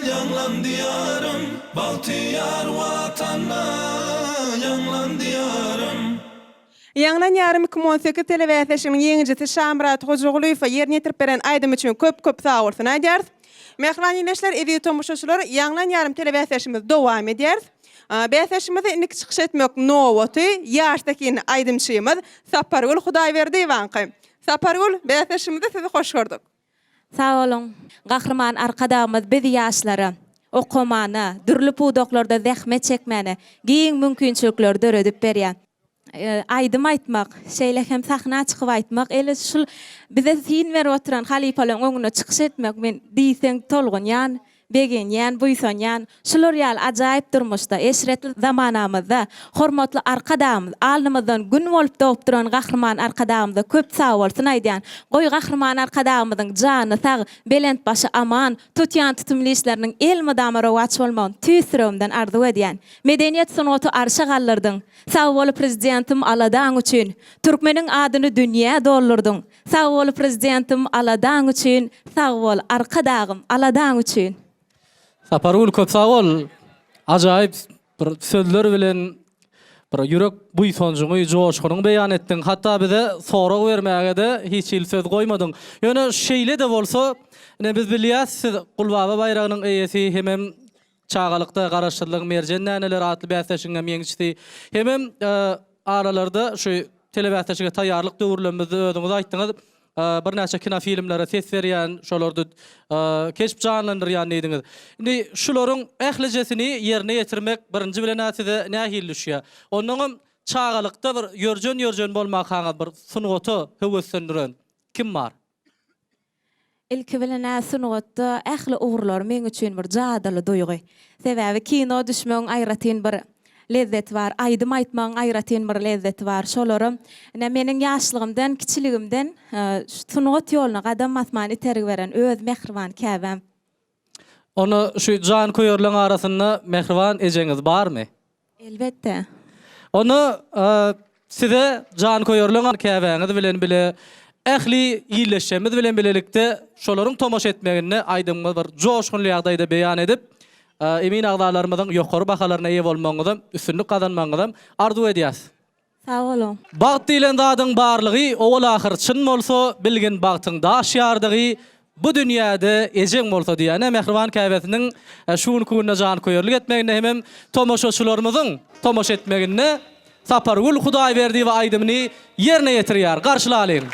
Yanglan diyarım Baltiyar vatanna Yanglan diyarım Ýanglan ýarym 2018 telebäsleşiginiň ýeňjisi Şamrat Hojagulyň ýerine ýetirip beren Aydym üçin köp sag bolsun aýdýar. Mehman ýeňleşler, eziýet tomuşaçylar, ýanglan ýarym telebäsleşigimiz dowam edýär. Bäsleşigimizde indi çykyş etmek nowaty, ýaşdaky Aydymçymyz Sapargul Hudaýberdi waňky. Sapargul, bäsleşigimizde sizi hoş gördük. Sağ olun. Kahraman arkadağımız biz yaşları, okumany, dürlü pudoklarda zähmet çekmeni, giň mümkinçilikler döredip berýän. aydım aytmak, şeýle hem sahna çykyp aytmak, ele şul bize sin berip oturan halipalaryň öňüne çykyş etmek men diýseň tolgunyan, begenyan, buýsanyan, şular ýaly ajaýyp durmuşda, eşretli zamanamyzda hormatly arkadaşymyz, alnymyzdan gün bolup doğup duran gahrman arkadaşymyza köp sag bolsun aýdýan. Goý gahrman arkadaşymyzyň jany sag, belent başy aman, tutýan tutumly işleriniň el madamara waç bolmagyny tüýsüremden arzu edýän. Medeniýet sunuty arşa galdyrdyň. Sag bolup prezidentim aladaň üçin, türkmeniň adyny dünýä doldurdyň. Sag bolup prezidentim aladaň üçin, sag bol arkadaşym aladaň üçin. Saparul köp sag bol. Ajaýyp bir sözler bilen bir ýürek buýsanjyňy joşgynyň beýan etdiň. Hatda bize sorag bermäge de hiç il söz goýmadyň. Ýöne şeýle de bolsa, biz bilýäs siz Gulbaba bayragynyň eýesi hemem çağalykda garaşdyrlyk merjen näneler atly bäsleşiňe meňçisi. Hemem aralarda şu telebäsleşige taýýarlyk döwürlerimizi özüňiz aýtdyňyz. Bir näçe kino filmlere ses berýän, şolardy keşip janlandyrýan diýdiňiz. Indi şularyň ählijesini ýerine ýetirmek birinji bilen näçede nähil düşýär. Onuň çağalykda bir ýörjen bolmak haňyz bir sunugaty höweslendiren kim bar? Ilki bilen sunugutda ähli uğurlar men üçin bir jadaly duýgy. Sebäbi kino düşmeň aýratyn bir lezzet var, aýdym aýtmaň aýratyn bir lezzet var. Şolarym meniň ýaşlygymdan, kiçiligimden sunugat ýoluna gadam atmany tergi beren öz mehriban käbem. Onu şu jan koýarlaryň arasynda mehriban ejeňiz barmy? Elbetde. Onu size jan koýarlaryň käbeňiz bilen bile ähli ýyleşmemiz bilen bilelikde şolaryň tomoş etmegini aýdymyz bir joşgunly ýagdaýda beýan edip, emin agdalarymyzyň ýokary bahalaryna eýe bolmagyny, üstünlük kazanmagyny arzu edýäs. Sag bolun. Bagt diýilen zadyň barlygy owal ahir çyn bolsa, bilgin bagtyň daşýardygy bu dünýäde ejeň bolsa diýene mehriban käbesiniň şuň kunna jan koýarlyk etmegine hemem tomoşaçylarymyzyň tomoş etmegine Sapargul Hudaý berdi we aýdymyny ýerine ýetirýär. Garşylalyň.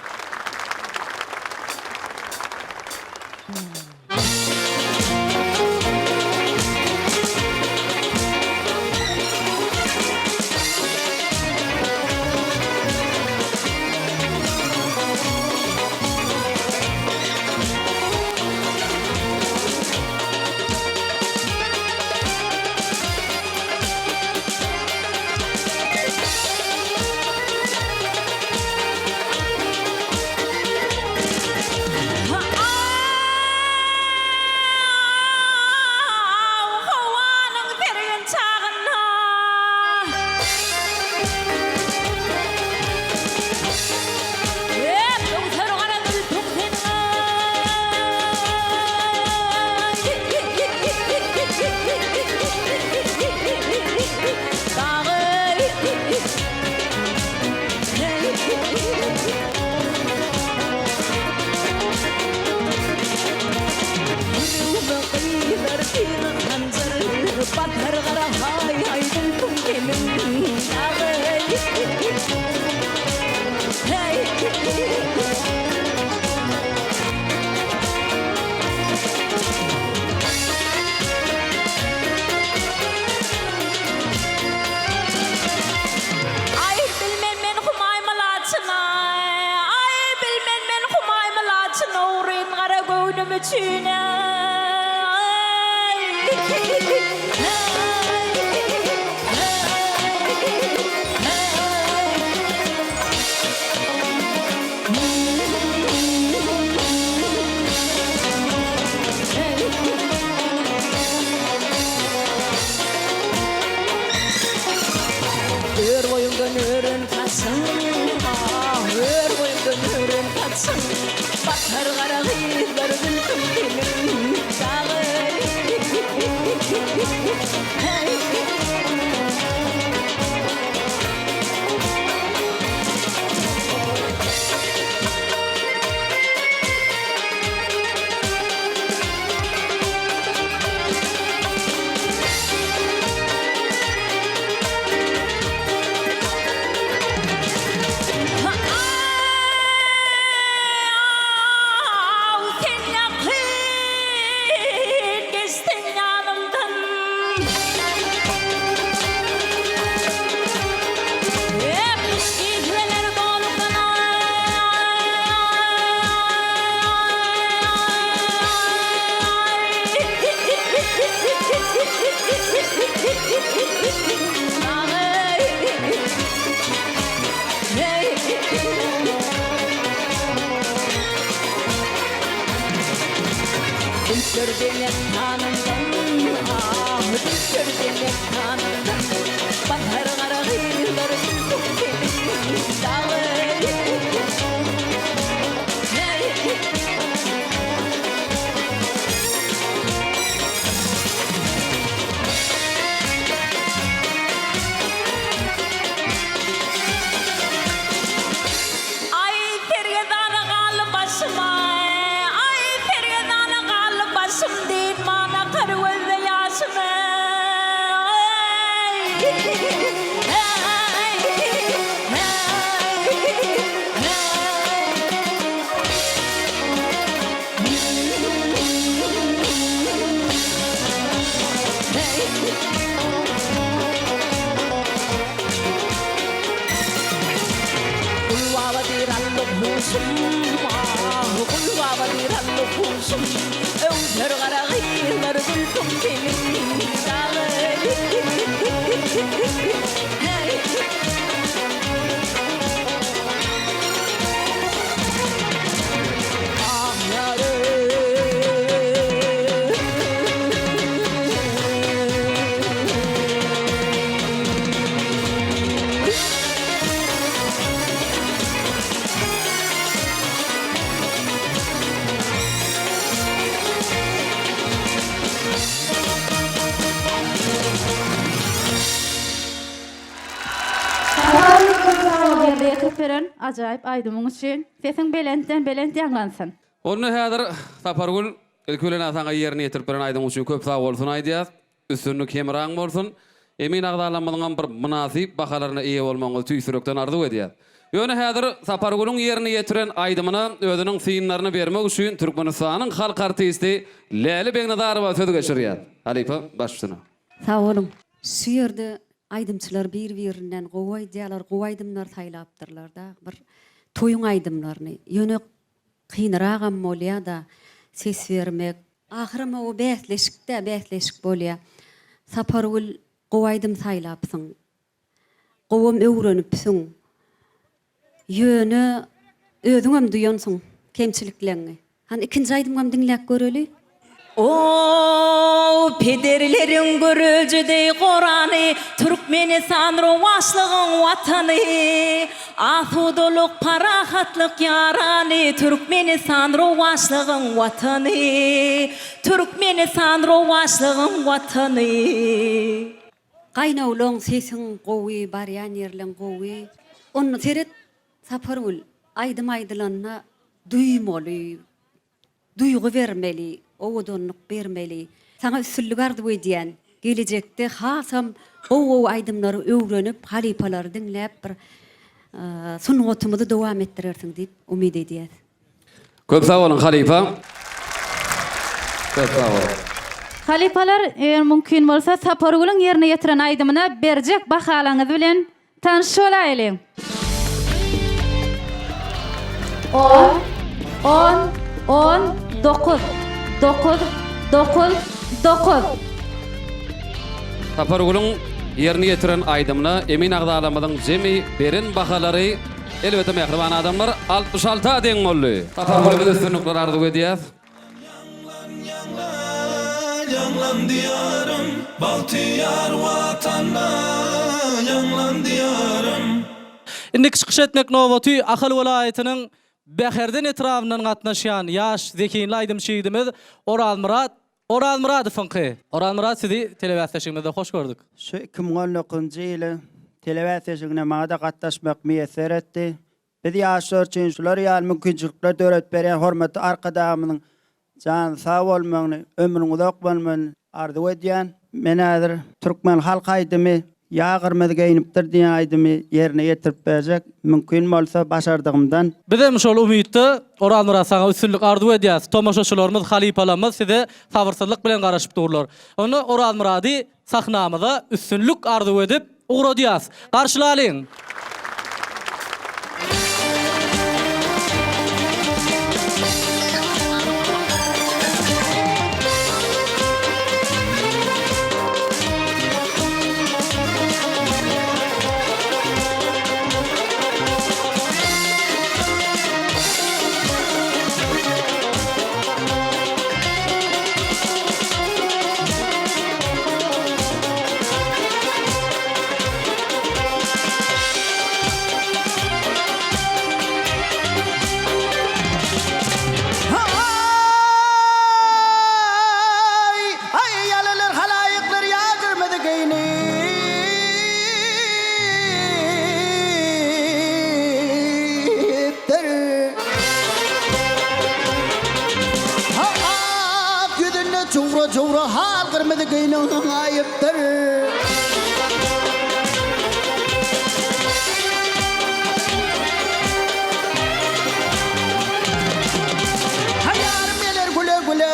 düşür demek tanımdan ah düşür demek tanımdan bahar qaragıylar gülsün senin dağı Acayip aydımın için. Sesin belent yanlansın. Onu häzir Sapargul ilkülen asaňa ýerine ýetirip beren aýdym üçin köp sag bolsun aýdýas. Üstünlük hemraň bolsun. Emin agdalanmadyň bir münasip bahalaryna eýe bolmagyňyzy tüýsürekden arzu edýär. Ýöne häzir Sapargul'un ýerine ýetiren aýdymyna özüniň synlaryny bermek üçin Türkmenistanyň halk artisti Läli Beňnazarowa söz geçirýär. Halipa başlygyna. Sağ olun. Şu ýerde aydımçılar bir-birinden gowy diýerler, gowy aydymlar taýlapdyrlar da. Bir toyun aydymlaryny ýöne kynyragam bolýar da ses bermek. Ahyrym o bähleşik bolýar. Sapargul gowy aydym taýlapsyň. Gowum öwrenipsiň. Ýöne özüňem duýansyň kemçiliklerini. Han ikinji aydymam dinläp göreli. O pederlerin görücüdey Kur'an'ı Türkmenistan rovaşlığın vatanı Ahuduluk parahatlık yaranı Türkmenistan rovaşlığın vatanı Türkmenistan rovaşlığın vatanı Gaynawlaň sesin gowy barýan ýerleň gowy onu teret Sapargul aydym aýdylanyna duýmaly duygu vermeli owudunluk bermeli. Sana üstünlük arzu edýän gelecekde hasam o aydymlary öwrenip, halipalar dinläp bir sungatymyzy dowam ettirersiň diýip umyd edýäs. Köp sag bolun halipa. Köp sag bolun. Halipalar eger mümkin bolsa Sapargul'un ýerine ýetiren aydymyna berjek bahalaňyz bilen tanışylaýly. 9. Sapargul'un ýerine ýetiren aýdymyna emin agdalamadyň jemi beren bahalary elbetde mehriban adamlar 66 deň boldy. Sapargul üstünlikler arzu edýär. Yanglan diyarım, Baltiyar vatanna, yanglan diyarım. Indi çıkış etmek novaty Ahal welaýatynyň Bäherden etrafyndan gatnaşýan ýaş zekiyinli aýdymçydymyz Oral Muradowyňky. Oral Murad sizi telewizionda hoş gördük. Şu 2019-njy ýyly telewizionda maňa gatnaşmak meýser etdi. Biz ýaşlar üçin şular ýaly mümkinçilikler döret berýän hormatly arkadaşymyň jan sag bolmagyny, ömrüň uzak bolmagyny arzu edýän. Men häzir Türkmen halk aýdymy ýagyrmyzy geýnipdir diýen aýdymy ýerine ýetirip berjek. Mümkin bolsa başardygymdan. Bizem şol umytdy Oral Murad saňa üstünlik arzu edýäs. Tomaşaçylarymyz, halipalarymyz size sabyrsyzlyk bilen garaşyp durlar. Onu Oral Murady sahnamyza üstünlik arzu edip uğradýas. Garşylalyň. jowra hal gırmıdı gıyının ayıptır. Hayarım gelir güle güle.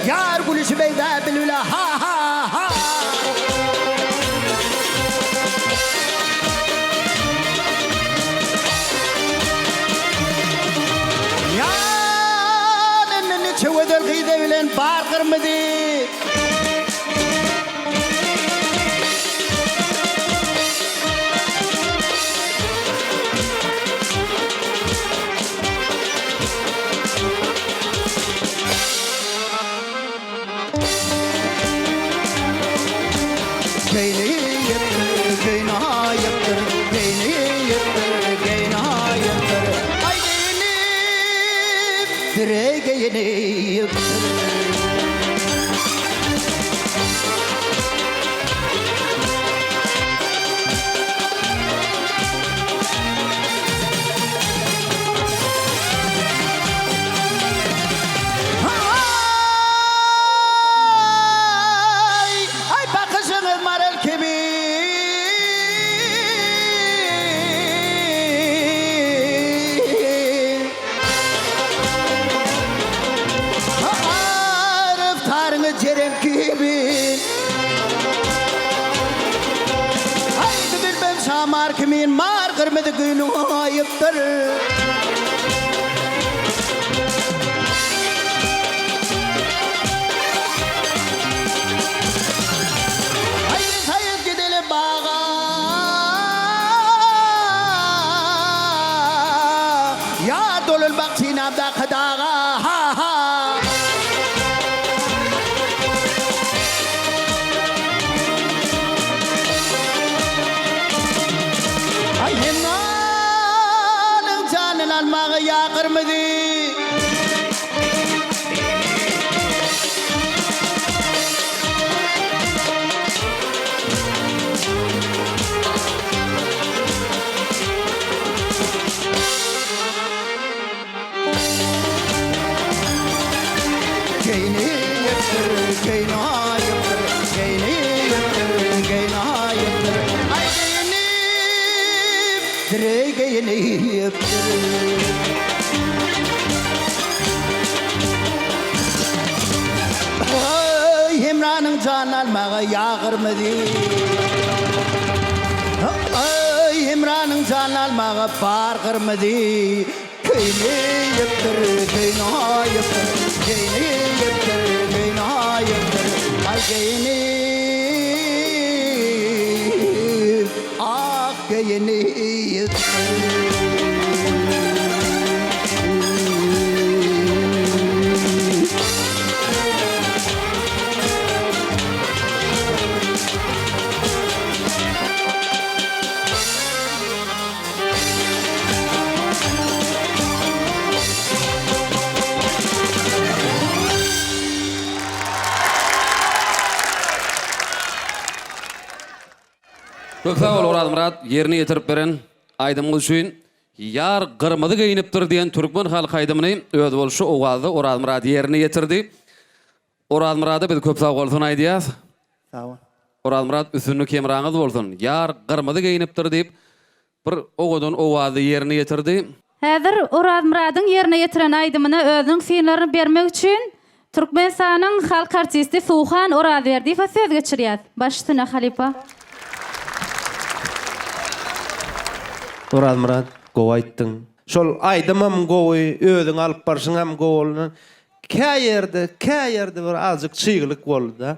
Yar gülüşü beyde bilüle ha ha ha. Çevedel gıyde bilen bar kırmızı. Geyni yıktır, geyna yıktır, geyni yıktır, geyna yıktır. Ay geyni, dire geyni yıktır. Ay bakışınız marel gibi. Arif tarını cerem gibi. Haydi bilmem şamar kimin mar kırmızı günü ayıptır. dolul bak sinamda kadağa ha ha. Ay hemnanın canın almağı yakırmıdı. Hemranın can almağı yağırmadı. Ay Hemranın can almağı bargırmadı. Köyni yıktır, köyni yıktır, köyni yıktır, köyni yıktır. Ay köyni, ah köyni yıktır. Köp sağ ol Orad Murat, yerini yetirip beren aydymyz üçin yar gyrmady giyinipdir diýen türkmen halky aydymyny öz bolşy owazy Orad Murat yerini yetirdi. Orad Murat'a biz köp sağ bolsun aýdýas. Sağ ol. Orad Murat üstünlük kemraňyz bolsun. Yar gyrmady giyinipdir diýip bir owadan owazy yerini yetirdi. Häzir Orad Murat'yň yerini yetiren aydymyna özüň fiillerini bermek üçin Türkmenistanyň halk artisti Suhan Oradberdiýew söz geçirýär. Başyna Halipa. Orad Murat, gow aýtdyň. Şol aýdymam gowy özüň alyp barşyň hem gowlaryny käýerde bir azık çygylyk boldy da.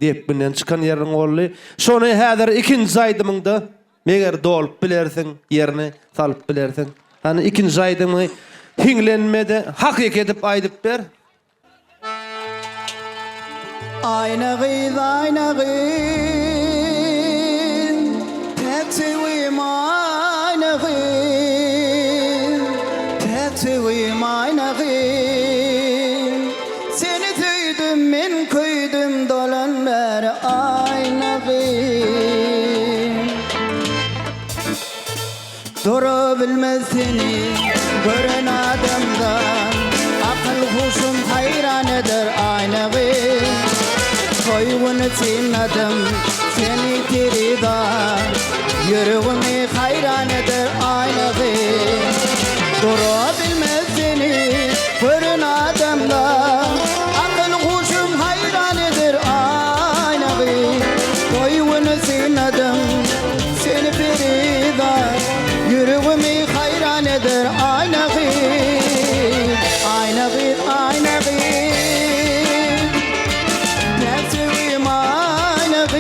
Dep bilen çykan ýeriň boldy. Şonu häzir ikinji aýdymyňda meger dolup bilersiň, ýerine salyp bilersiň. Hani ikinji aýdymy hiňlenmede hakyk edip aýdyp ber. Ayna gıyz, ayna gıyz, teksivim ayna gıyz, teksivim ayna gıyz. Seni tüydüm, men küydüm, dolan beri ayna gıyz. Dura bilmez seni, Görün adamdan akıl huşum hayran eder aynağı Koyunu çiğnedim seni tirida Yüreğimi hayran eder aynağı Durabilmez seni görün adamdan Akıl huşum hayran eder aynağı Koyunu çiğnedim seni tirida Yüreğimi hayran eder aynağı Aynağı, aynağı Nefsivim aynağı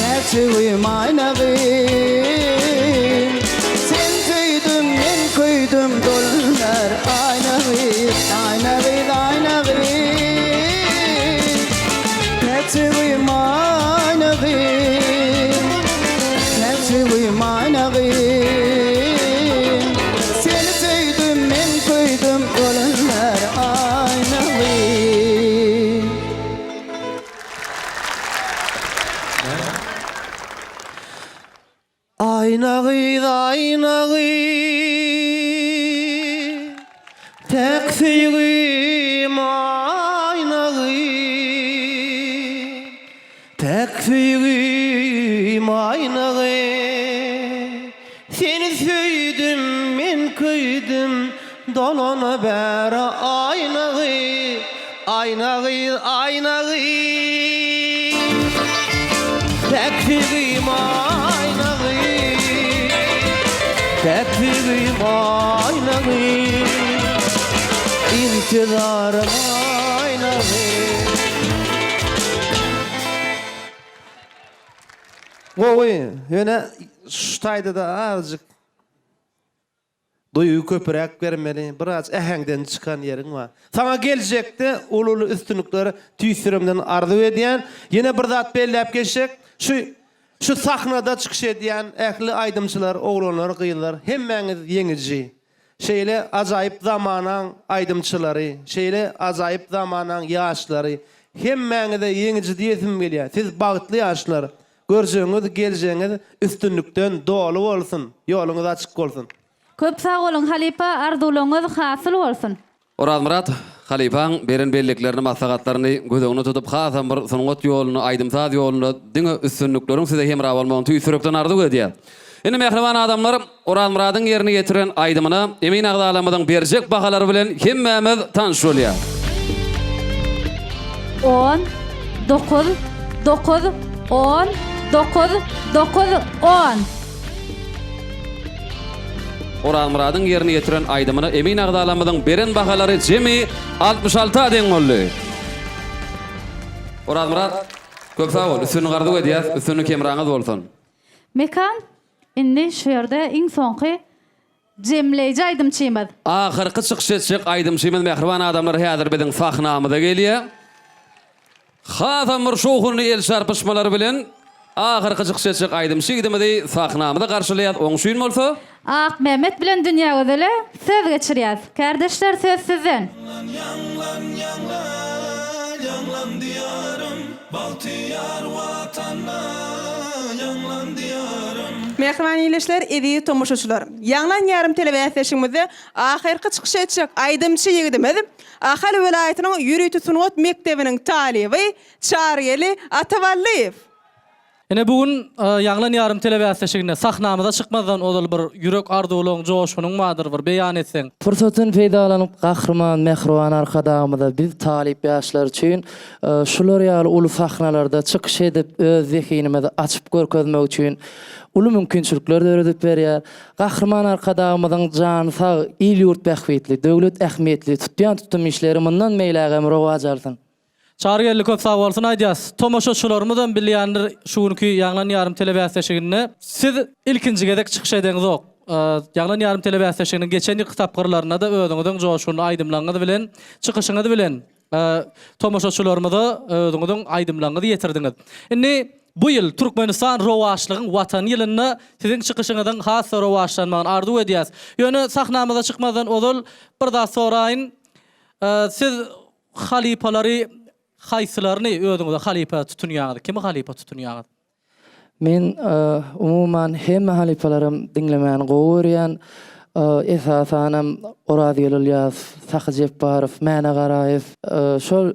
Nefsivim aynağı Sen köydüm, ben köydüm dollar aynağı Aynağı, aynağı Nefsivim aynağı Nefsivim aynağı Seni söydüm, ben köydüm dollar aynağı Aynağı, aynağı Tekfirim aynağı Tekfirim aynağı Seni söydüm, ben köydüm dolana bera aynağı Aynağı, aynağı Tekfirim aynağı Tekfirim aynağı İntidarım aynağı Oy, yöne şutayda da azıcık duyu köpürek vermeli, biraz ehengden çıkan yerin var. Sana gelecekte ululu üstünlükleri tüysürümden arzu ediyen, yine bir zat bellep geçecek, şu sahnada çıkış ediyen ehli aydımçılar, oğlanlar, kıyılar, hemmeniz yenici. Şeyle acayip zamanan aydımçıları, şeyle acayip zamanan yaşları, hemmeniz de yenici diyesim geliyor. Siz bağıtlı yaşlar. Göreceğiniz, geleceğiniz üstünlükten dolu olsun. Yolunuz açık olsun. Köp sağ olun halipa, arzularınız hasıl olsun. Oraz Murat, halipaň beren belliklerini, maslahatlaryny gözeňine tutup hasam bir sungat ýoluny, aýdymsaz ýoluny, diňe üstünlikleriň size hemra bolmagyny tüýsürekden arzu edýär. Indi mehriban adamlar, Oraz Muratyň ýerine getiren aýdymyny emin agdalamyň berjek bahalary bilen hemmemiz tanış bolýar. 10 9 9 10 9 9 10 Oraz Muratyň ýerine getiren aýdymyny emin agdalamyň beren bahalary jemi 66 deň boldy. Oraz Murat, köp sag bol, üstünü gardy edýäs, üstünü kemraňyz bolsun. Mekan indi şu ýerde iň soňky jemleýji aýdymçymyz. Ahyrky çykyş etjek aýdymçymyz mehriban adamlar häzir biziň sahnamyza gelýär. Hasam bir şoğunly el şarpışmalary bilen ahyrky çykyş etjek aýdymçymyzy sahnamyza garşylaýar. Oňşuýun bolsa? Ak Mehmet bilen dünýä gözeli söz geçirýär. Kardeşler söz sizden. Yanlan diyarım, Baltiyar vatanna, yanlan diyarım. Mehriban ýeşler, edi tomoşaçylar. Ýanglan ýarym telewizýasymyzda ahyrky çykyş etjek aýdymçy ýigidimiz Ahal welaýatynyň ýürüýti sungat mektebiniň talibi Çarýeli Atavalliýew. Ene bugün Ýanglan ýarym telewizýasyne sahnamyza çykmazdan odal bir ýürek arzuwlygyň joşunyň madyr bir beýan etseň. Fursatyn peýdalanyp gahrman mehriban arkadamyza biz talip ýaşlar üçin şular ýaly uly sahnalarda çykyş edip öz zehinimizi açyp görkezmek üçin uly mümkinçilikler öwredip berýär. Gahrman arkadamyzyň jany sag, il ýurt bähwetli, döwlet ähmiýetli tutýan tutum işleri mundan meýlägem rowaj alsyn. Çarýerli köp sag bolsun aýdýas. Tomoşaçylarymyzdan bilýändir şuňky Ýanglan ýarym telewizýasyne siz ilkinji gedek çykyş edeňiz ok. Ýanglan ýarym telewizýasynyň geçen ýyl kitapgyrlarına da özüňiziň joşuny aýdymlaňyzy bilen, çykyşyňyzy bilen tomoşaçylarymyza özüňiziň aýdymlaňyzy ýetirdiňiz. Indi bu ýyl Türkmenistan rowaşlygyň watan ýylyna siziň çykyşyňyzdan has rowaşlanmagyny arzu edýäs. Ýöne sahnamyza çykmadan odal bir daha soraýyn. Siz halipalary haýsylaryny özüňize halipa tutunýaňyz, kimi halipa tutunýaňyz? Men umuman hemme halipalarym dinlemäni gowurýan, esasanam Oraz Yelyas, Sahyjep Barov, Mäne Garayev, şol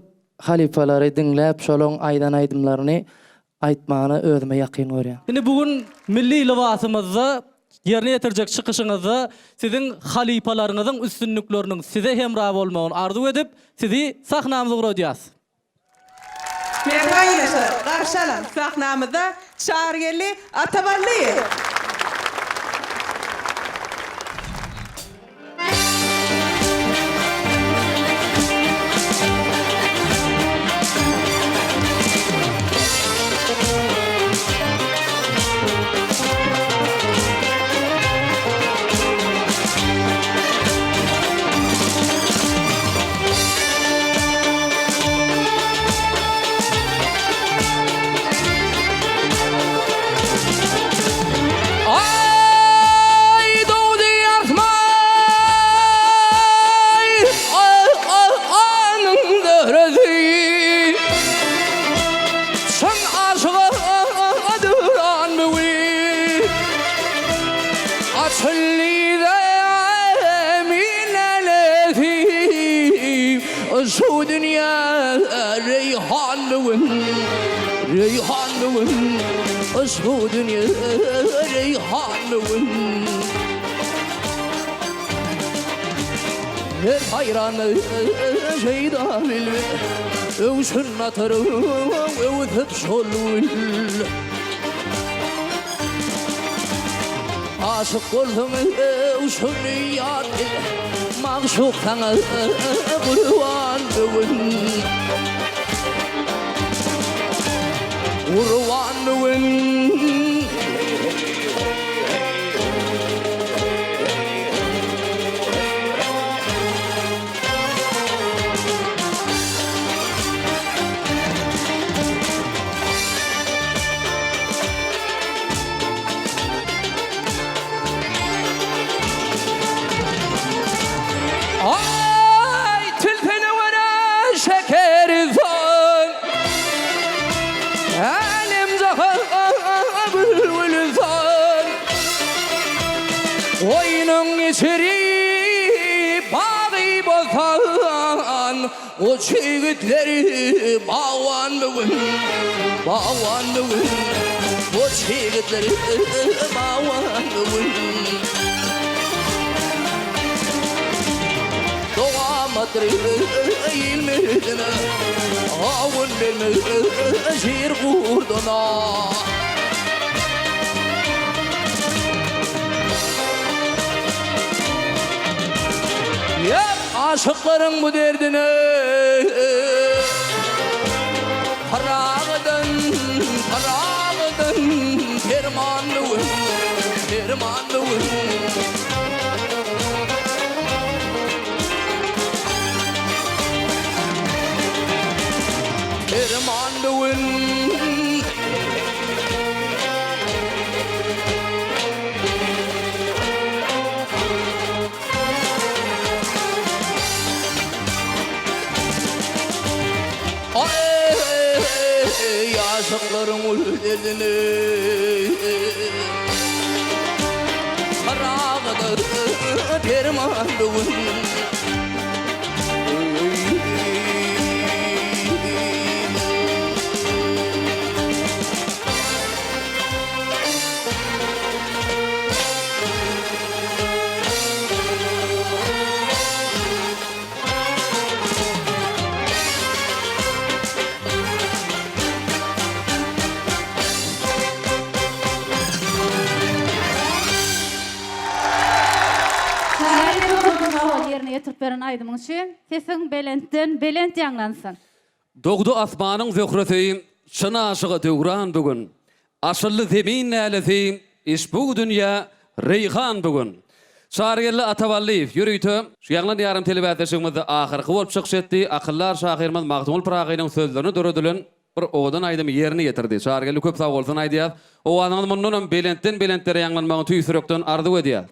halipalary dinläp şolong aýdan aýdymlaryny aýtmany özüme ýakyn görýän. Şimdi bugün milli libasymyzda yerine yetirjek çykyşyňyzda sizin halipalaryňyzyň üstünlükleriniň size hemra bolmagyny arzu edip sizi sahnamyza gurýas. Mehriban ileşler, garşalan sahnamyzda şairgelli Atavalli. Şu dünya reyhan bugün, reyhan bugün. Şu dünya reyhan bugün. Her hayranı şeyda bilme, övsün atarım, övütüp solul. Aşık oldum, övsün yar Mağşuktan kurban bugün, kurban bugün. Ay tilfini vara şekeri son, elim zahar bülbülü son. Oyunun içeri bağı bozan, o çiğitleri bağvan bugün, bağvan bugün. O çiğitleri bağvan bugün. Doğamatır ilmedine, avun verme şiir kurduna. Ya aşıkların bu derdine, parağıdın, parağıdın, termanlığın, termanlığın. Termanlığın. Ay aşıkların uluderdine, parağıda termanlığın. Yerine yetirip beren aydymyň üçin sesin belentden belent ýanglansyn. Dogdu asmanyň zöhreti, şyn aşygy döwran bugün. Aşylly zemin nälesi, iş bu dünýä reyhan bugün. Şairgelli Atavalliýew ýürüýtü, şu ýaglan ýarym telewiziýamyzda ahyrky bolup çykşetdi. Akyllar şahyrymyz Magdumul Pragynyň sözlerini döredilen bir owadan aýdymy ýerine getirdi. Şairgelli köp sag bolsun aýdýar. O anyň mundan belentden belentlere ýanglanmagyny tüýsürekden arzu edýär.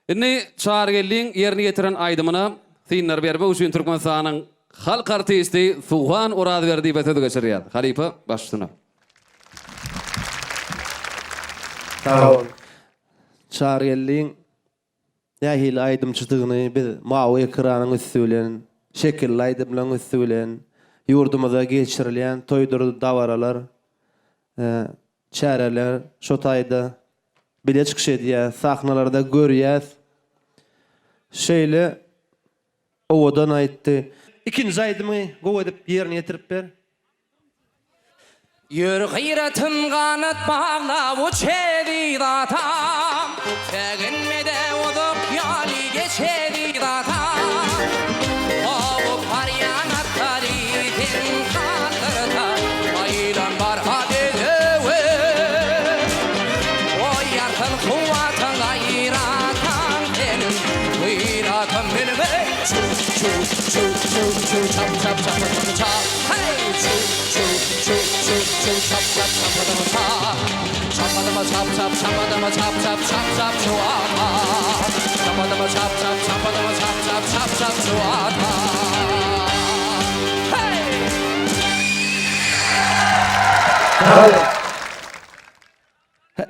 Inni şairgelliň ýerine getiren aýdymyna Sinler berbe üçin Türkmenistanyň halk artisti Suhan Oraz berdi besede geçirýär. Halipa başlyna. Sağ ol. Şairgelliň Nähil aydymçylygyny biz mawy ekranyň üstülen, şekilli aydymlaryň üstülen, ýurdumyza geçirilen toýdur dawaralar, çäreler, şo taýda bile çykyş edýär, sahnalarda görýäs. Şeýle owadan aýtdy. İkinji aýdymy gowy edip ýerine ýetirip ber. Yür gıyratın kanat bağla uçedi datam Teginmede oduk yali geçedi datam Oğu paryan attari din kaldırta Aylan var hadede O yakın kuvatın gayratan benim Gıyratın benim Çap çap çap çap çap Hey chop chop chop chapadama chop chop chapadama chop chop chop chop chuata chapadama chop chop chapadama chop chop chop chop chuata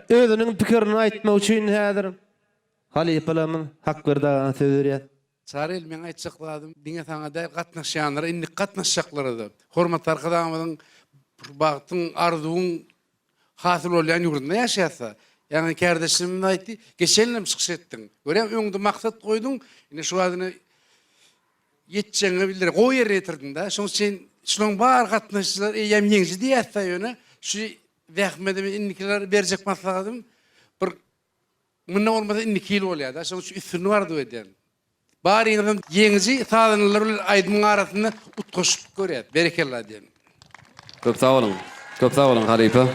Özünün pikirini aýtmak üçin häzir halipalamyň hak berdiğine söz berýär. Çarel men aýtjakladım, diňe saňa da gatnaşýanlar, indi gatnaşaklary da. Hormatly arkadaşlarymyň bagtyň arzuwyň hasyl bolýan ýurdunda ýaşasa, ýani kardeşim aýtdy, geçenlem çykyş etdiň. Görem öňde maksat goýduň, ine şu adyny ýetjeňi bildir, goý ýere ýetirdiň da. Şoň üçin şuň bar gatnaşçylar eýem ýeňji diýýärse ýöne, şu wagtmede indikiler berjek maslahatym bir munda olmasa indiki ýyl bolýar da. Şoň üçin üstüni bardy edýän. Bari ýeňji sadanlar aýdymyň arasynda utgaşyp görýär. Berekellah diýen. Köp sağ olun. Köp sağ olun Halipa.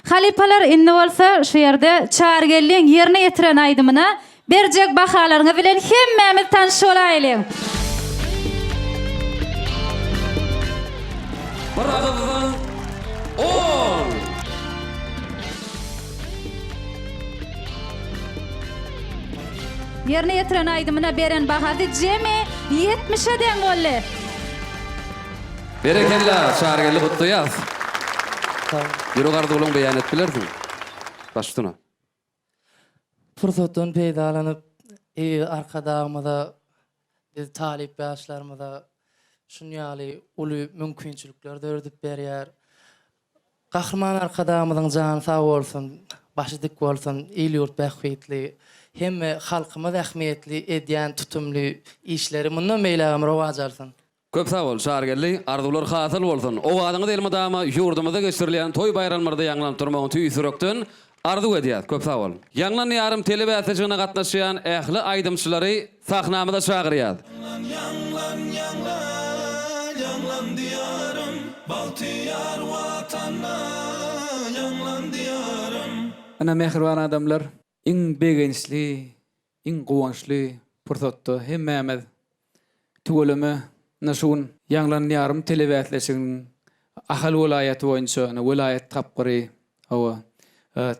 Halipalar indi bolsa şu ýerde çağırgelliň ýerine ýetiren aýdymyna berjek bahalaryňy bilen hemmämiz tanışyp olaýlyň. Bravo. Oh! Ýerine ýetiren aýdymyna beren bahady jemi 70'e den bolly. Berekellah, şahargelli kutlu yaz. Yürü gardı olun beyan ettilersin. Baştuna. Fırsatdan peýdalanyp, arkadağımda, biz talip başlarımda şunyaly uly mümkinçilikler dördüp berýär. Gahrman arkadağımyň jany sag bolsun, başy dik bolsun, ýyl ýurt bähwetli, hemme halkymyz ähmiýetli edýän tutumly işleri mundan meýlegem rowaj alsyn. Köp sağ ol şahargelli, arzular hasıl bolsun. O adyňy elmadama ýurdumyzda geçirilen toy bayramlarda ýanglanıp durmagyň tüýsürekden arzu edýär. Köp sağ ol. Ýanglan ýarym telebäsejine gatnaşýan ähli aýdymçylary sahnamyza çagyrýar. Yanglan diyarım, Baltiyar vatanna, yanglan diyarım. Ana mehriban adamlar, iň begençli, iň gowançly pursatda hemmämiz tügeleme naşun yanglan ýarym telebäsleşiginiň ahal welaýaty boýunça ana welaýat tapgyry hawa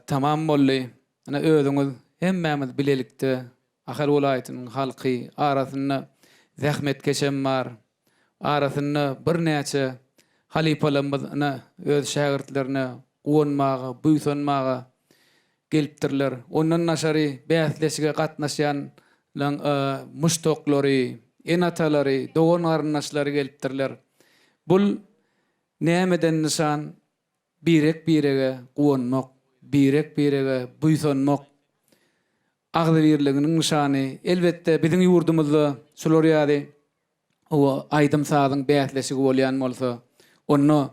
tamam bolly. Ana özüňiz hemmämiz bilelikde ahal welaýatynyň halky arasynda zähmet geçen bar. Arasynda bir näçe halipalarymyz ana öz şagirdlerine gowanmaga, buýsanmaga gelipdirler. Ondan naşary bäsleşige gatnaşýan muştoklary, enatalary, dogan garnaşlary gelipdirler. Bul nämeden nişan birek birege gowanmak, birek birege buýsanmak agdyrliginiň nişany. Elbetde biziň ýurdumyzda şolar ýaly o aýdym sadyň bäsleşigi bolýan bolsa, onu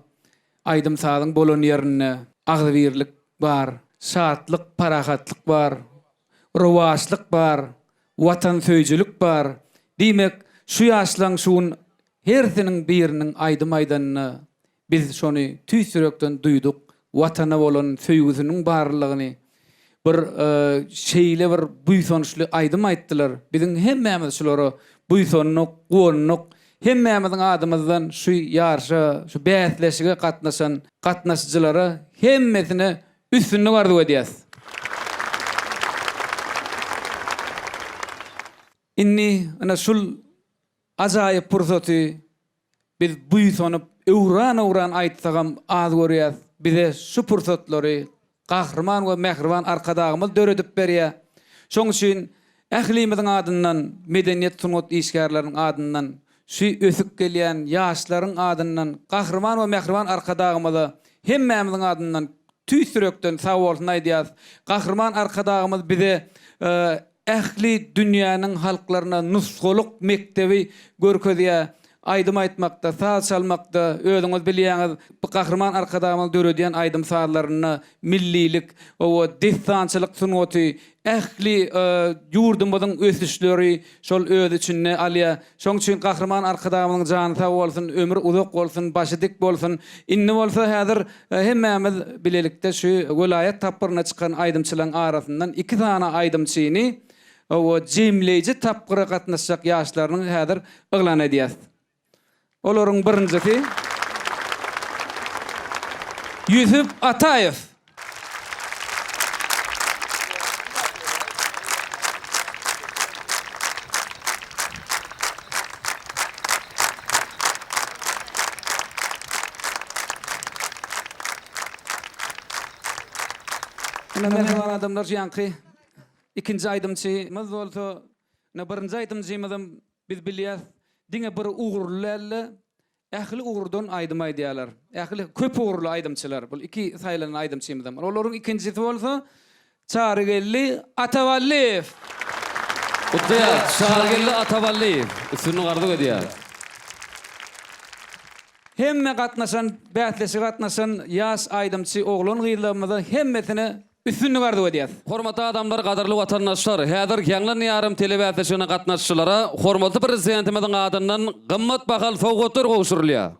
aýdym sadyň bolan ýerine agdyrlyk bar, şatlyk, parahatlyk bar, rowaşlyk bar, watan söýjülük bar. Diýmek, şu ýaşlaň şuň hersiniň biriniň aýdym aýdanyny biz şonu tüýsürekden duýduk. Watana bolan söýgüsiniň barlygyny bir şeýle bir buýsançly aýdym aýtdylar. Biziň hemmämiz şolary buýsanlyk, gowanlyk, hemmämiziň adymyzdan şu ýarşa, şu bäsleşige gatnaşan gatnaşjylara hemmesine üstünlük arzu edýäs. Inni ana şul ajaýyp pursaty biz buýsanyp öwran aýtsagam az görýäs. Bize şu pursatlary gahrman we mehriban arkadağymyz döredip berýär. Şoň üçin ählimizin adından, medeniyet sunut işgärleriň adından, şu ösük gelýän ýaşlaryň adından, gahrman we mehriban arkadagymyzy hemmämiziň adından tüýsürekden sag bolsun aýdýas. Gahrman arkadagymyz bize ähli dünýäniň halklaryna nusgoluk mektebi görkezýär. Aydym aýtmakda, saz çalmakda, özüňiz bilýäňiz, bu gahrman arkadagymyz döredýän aydym sazlaryny millilik we destançylyk sunuty, ähli ýurdumyzyň ösüşleri şol öz içinde alýa. Şoň üçin gahrman arkadagymyň jany sag bolsun, ömür uzak bolsun, başy dik bolsun. Inni bolsa häzir hemmämiz bilelikde şu welaýat tapyryna çykan aydymçylaryň arasyndan 2 tane aydymçyny o jemleýiji tapyra gatnaşjak ýaşlaryň häzir yglan edýär. Olaryň birincisi Yusuf Atayev. Mehriban adamlar ýanky ikinji aydymçymyz bolsa, birinji aydymçymyzym biz bilýär. Diňe bir uğurlularla ähli uğurdan aydym aýdýarlar. Ähli köp uğurlu aydymçylar. Bu iki saýlanan aydymçymyzam. Olaryň ikinjisi bolsa Çargelli Atavalliyev. Utdaya Çargelli Atavalliyev. Üstünü gardyk edýär. Hemme gatnaşan, bätleşi gatnaşan ýaş aydymçy oglun gyýlamyzy hemmesine üstünü gardyk edýär. Hormatly adamlar, gadarly watandaşlar, häzir Ýanglan ýarym telewizionasyna gatnaşçylara hormatly prezidentimiziň adyndan gymmat bahal sowgatlar gowşurulýar.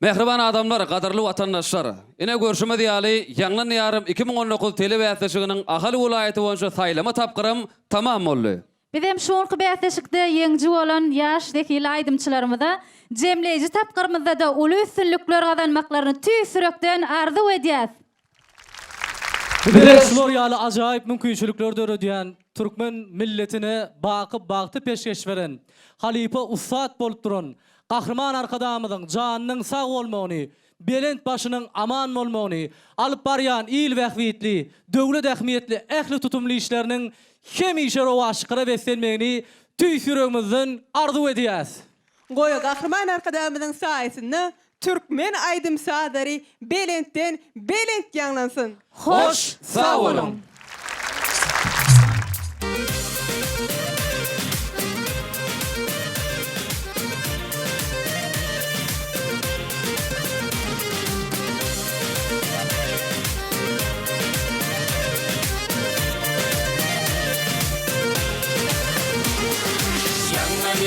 Mehriban adamlar, gadarly watandaşlar, ine görüşme diýaly Ýanglan ýarym 2019 telewizionasynyň ahali welaýaty boýunça saýlama tapgyrym tamam boldy. Biz hem şonky bätleşikde ýeňji bolan ýaş dekil aydymçylarymyza jemleýiji tapgyrymyzda da uly üstünlikler gazanmaklaryny tüýsürekden arzu edýäs. Biz şolor ýaly ajaýyp mümkinçilikler döredýän türkmen milletine bagty peşkeş beren, halipa ustad bolup duran gahrman arkadamyzyň janynyň sag bolmagyny, belent başynyň aman bolmagyny, alyp barýan il wagtly, döwlet ähmiýetli, ähli tutumly işleriniň hemişe rowaşykyra beslenmegini tüýsüregimizden arzu edýäs. Goýa gahrman arkadamyzyň saýasynda türkmen aydym sadary belentden belent ýanglansyn. Hoş, sag bolun.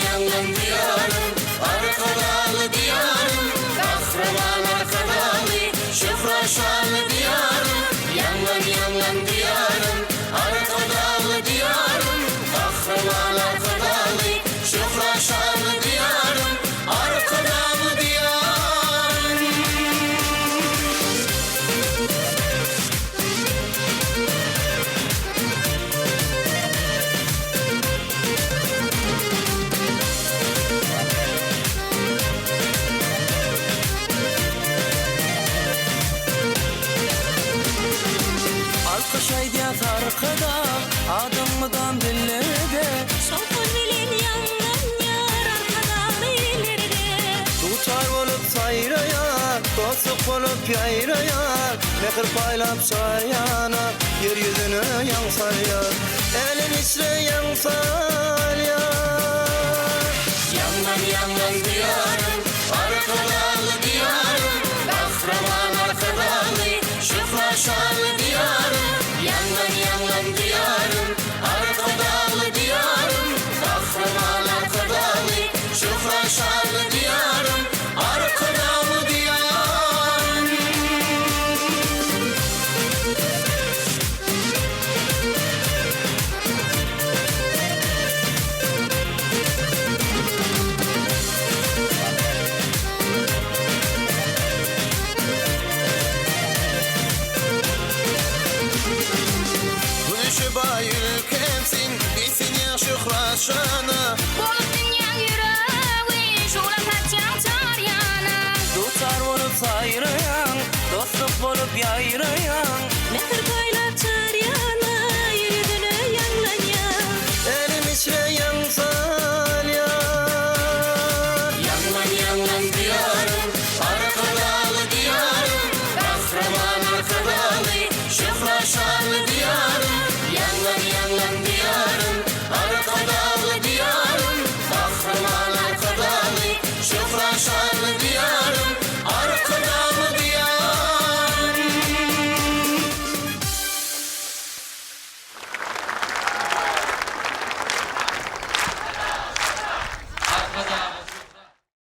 Yanlan diyarım, arkadalı diyarım, kahraman arkadalı, şifra şanlı diyarım. Yanlan diyarım, arkadalı diyarım, kahraman arkadalı, şifra şanlı diyarım, arkadalı diyarım. Alkış aydiyat arkada, adamıdan dillerde, sofun dilin yandan yar arkadalı ileride. Tutar olup sayrayar, dostluk olup yayrayar, mehir paylap sayana, yeryüzünü yansayar, elin içre yansayar. Yanlan diyarım, arkadalı diyarım, kahraman arkadalı, şifra şanlı diyarım. Yanlan diyarım, arkadalı diyarım, kahraman arkadalı, şifra şanlı diyarım, arkadalı diyarım. başını Bolup dünýäň ýüregi, şulan taçan çaryana. Tutar bolup sayrayan, dostluk bolup yayrayan. Mehir boylap çaryana, ýüregine ýanglanýan. Elim içre yansal yar. Yanglan yanglan diyarım, arka dağlı diyarım. Kahraman arka dağlı, şıfra şanlı diyarım. Yanglan yanglan diyarım, arka dağlı diyarım. Kahraman arka dağlı, şıfra şanlı diyarım. Arka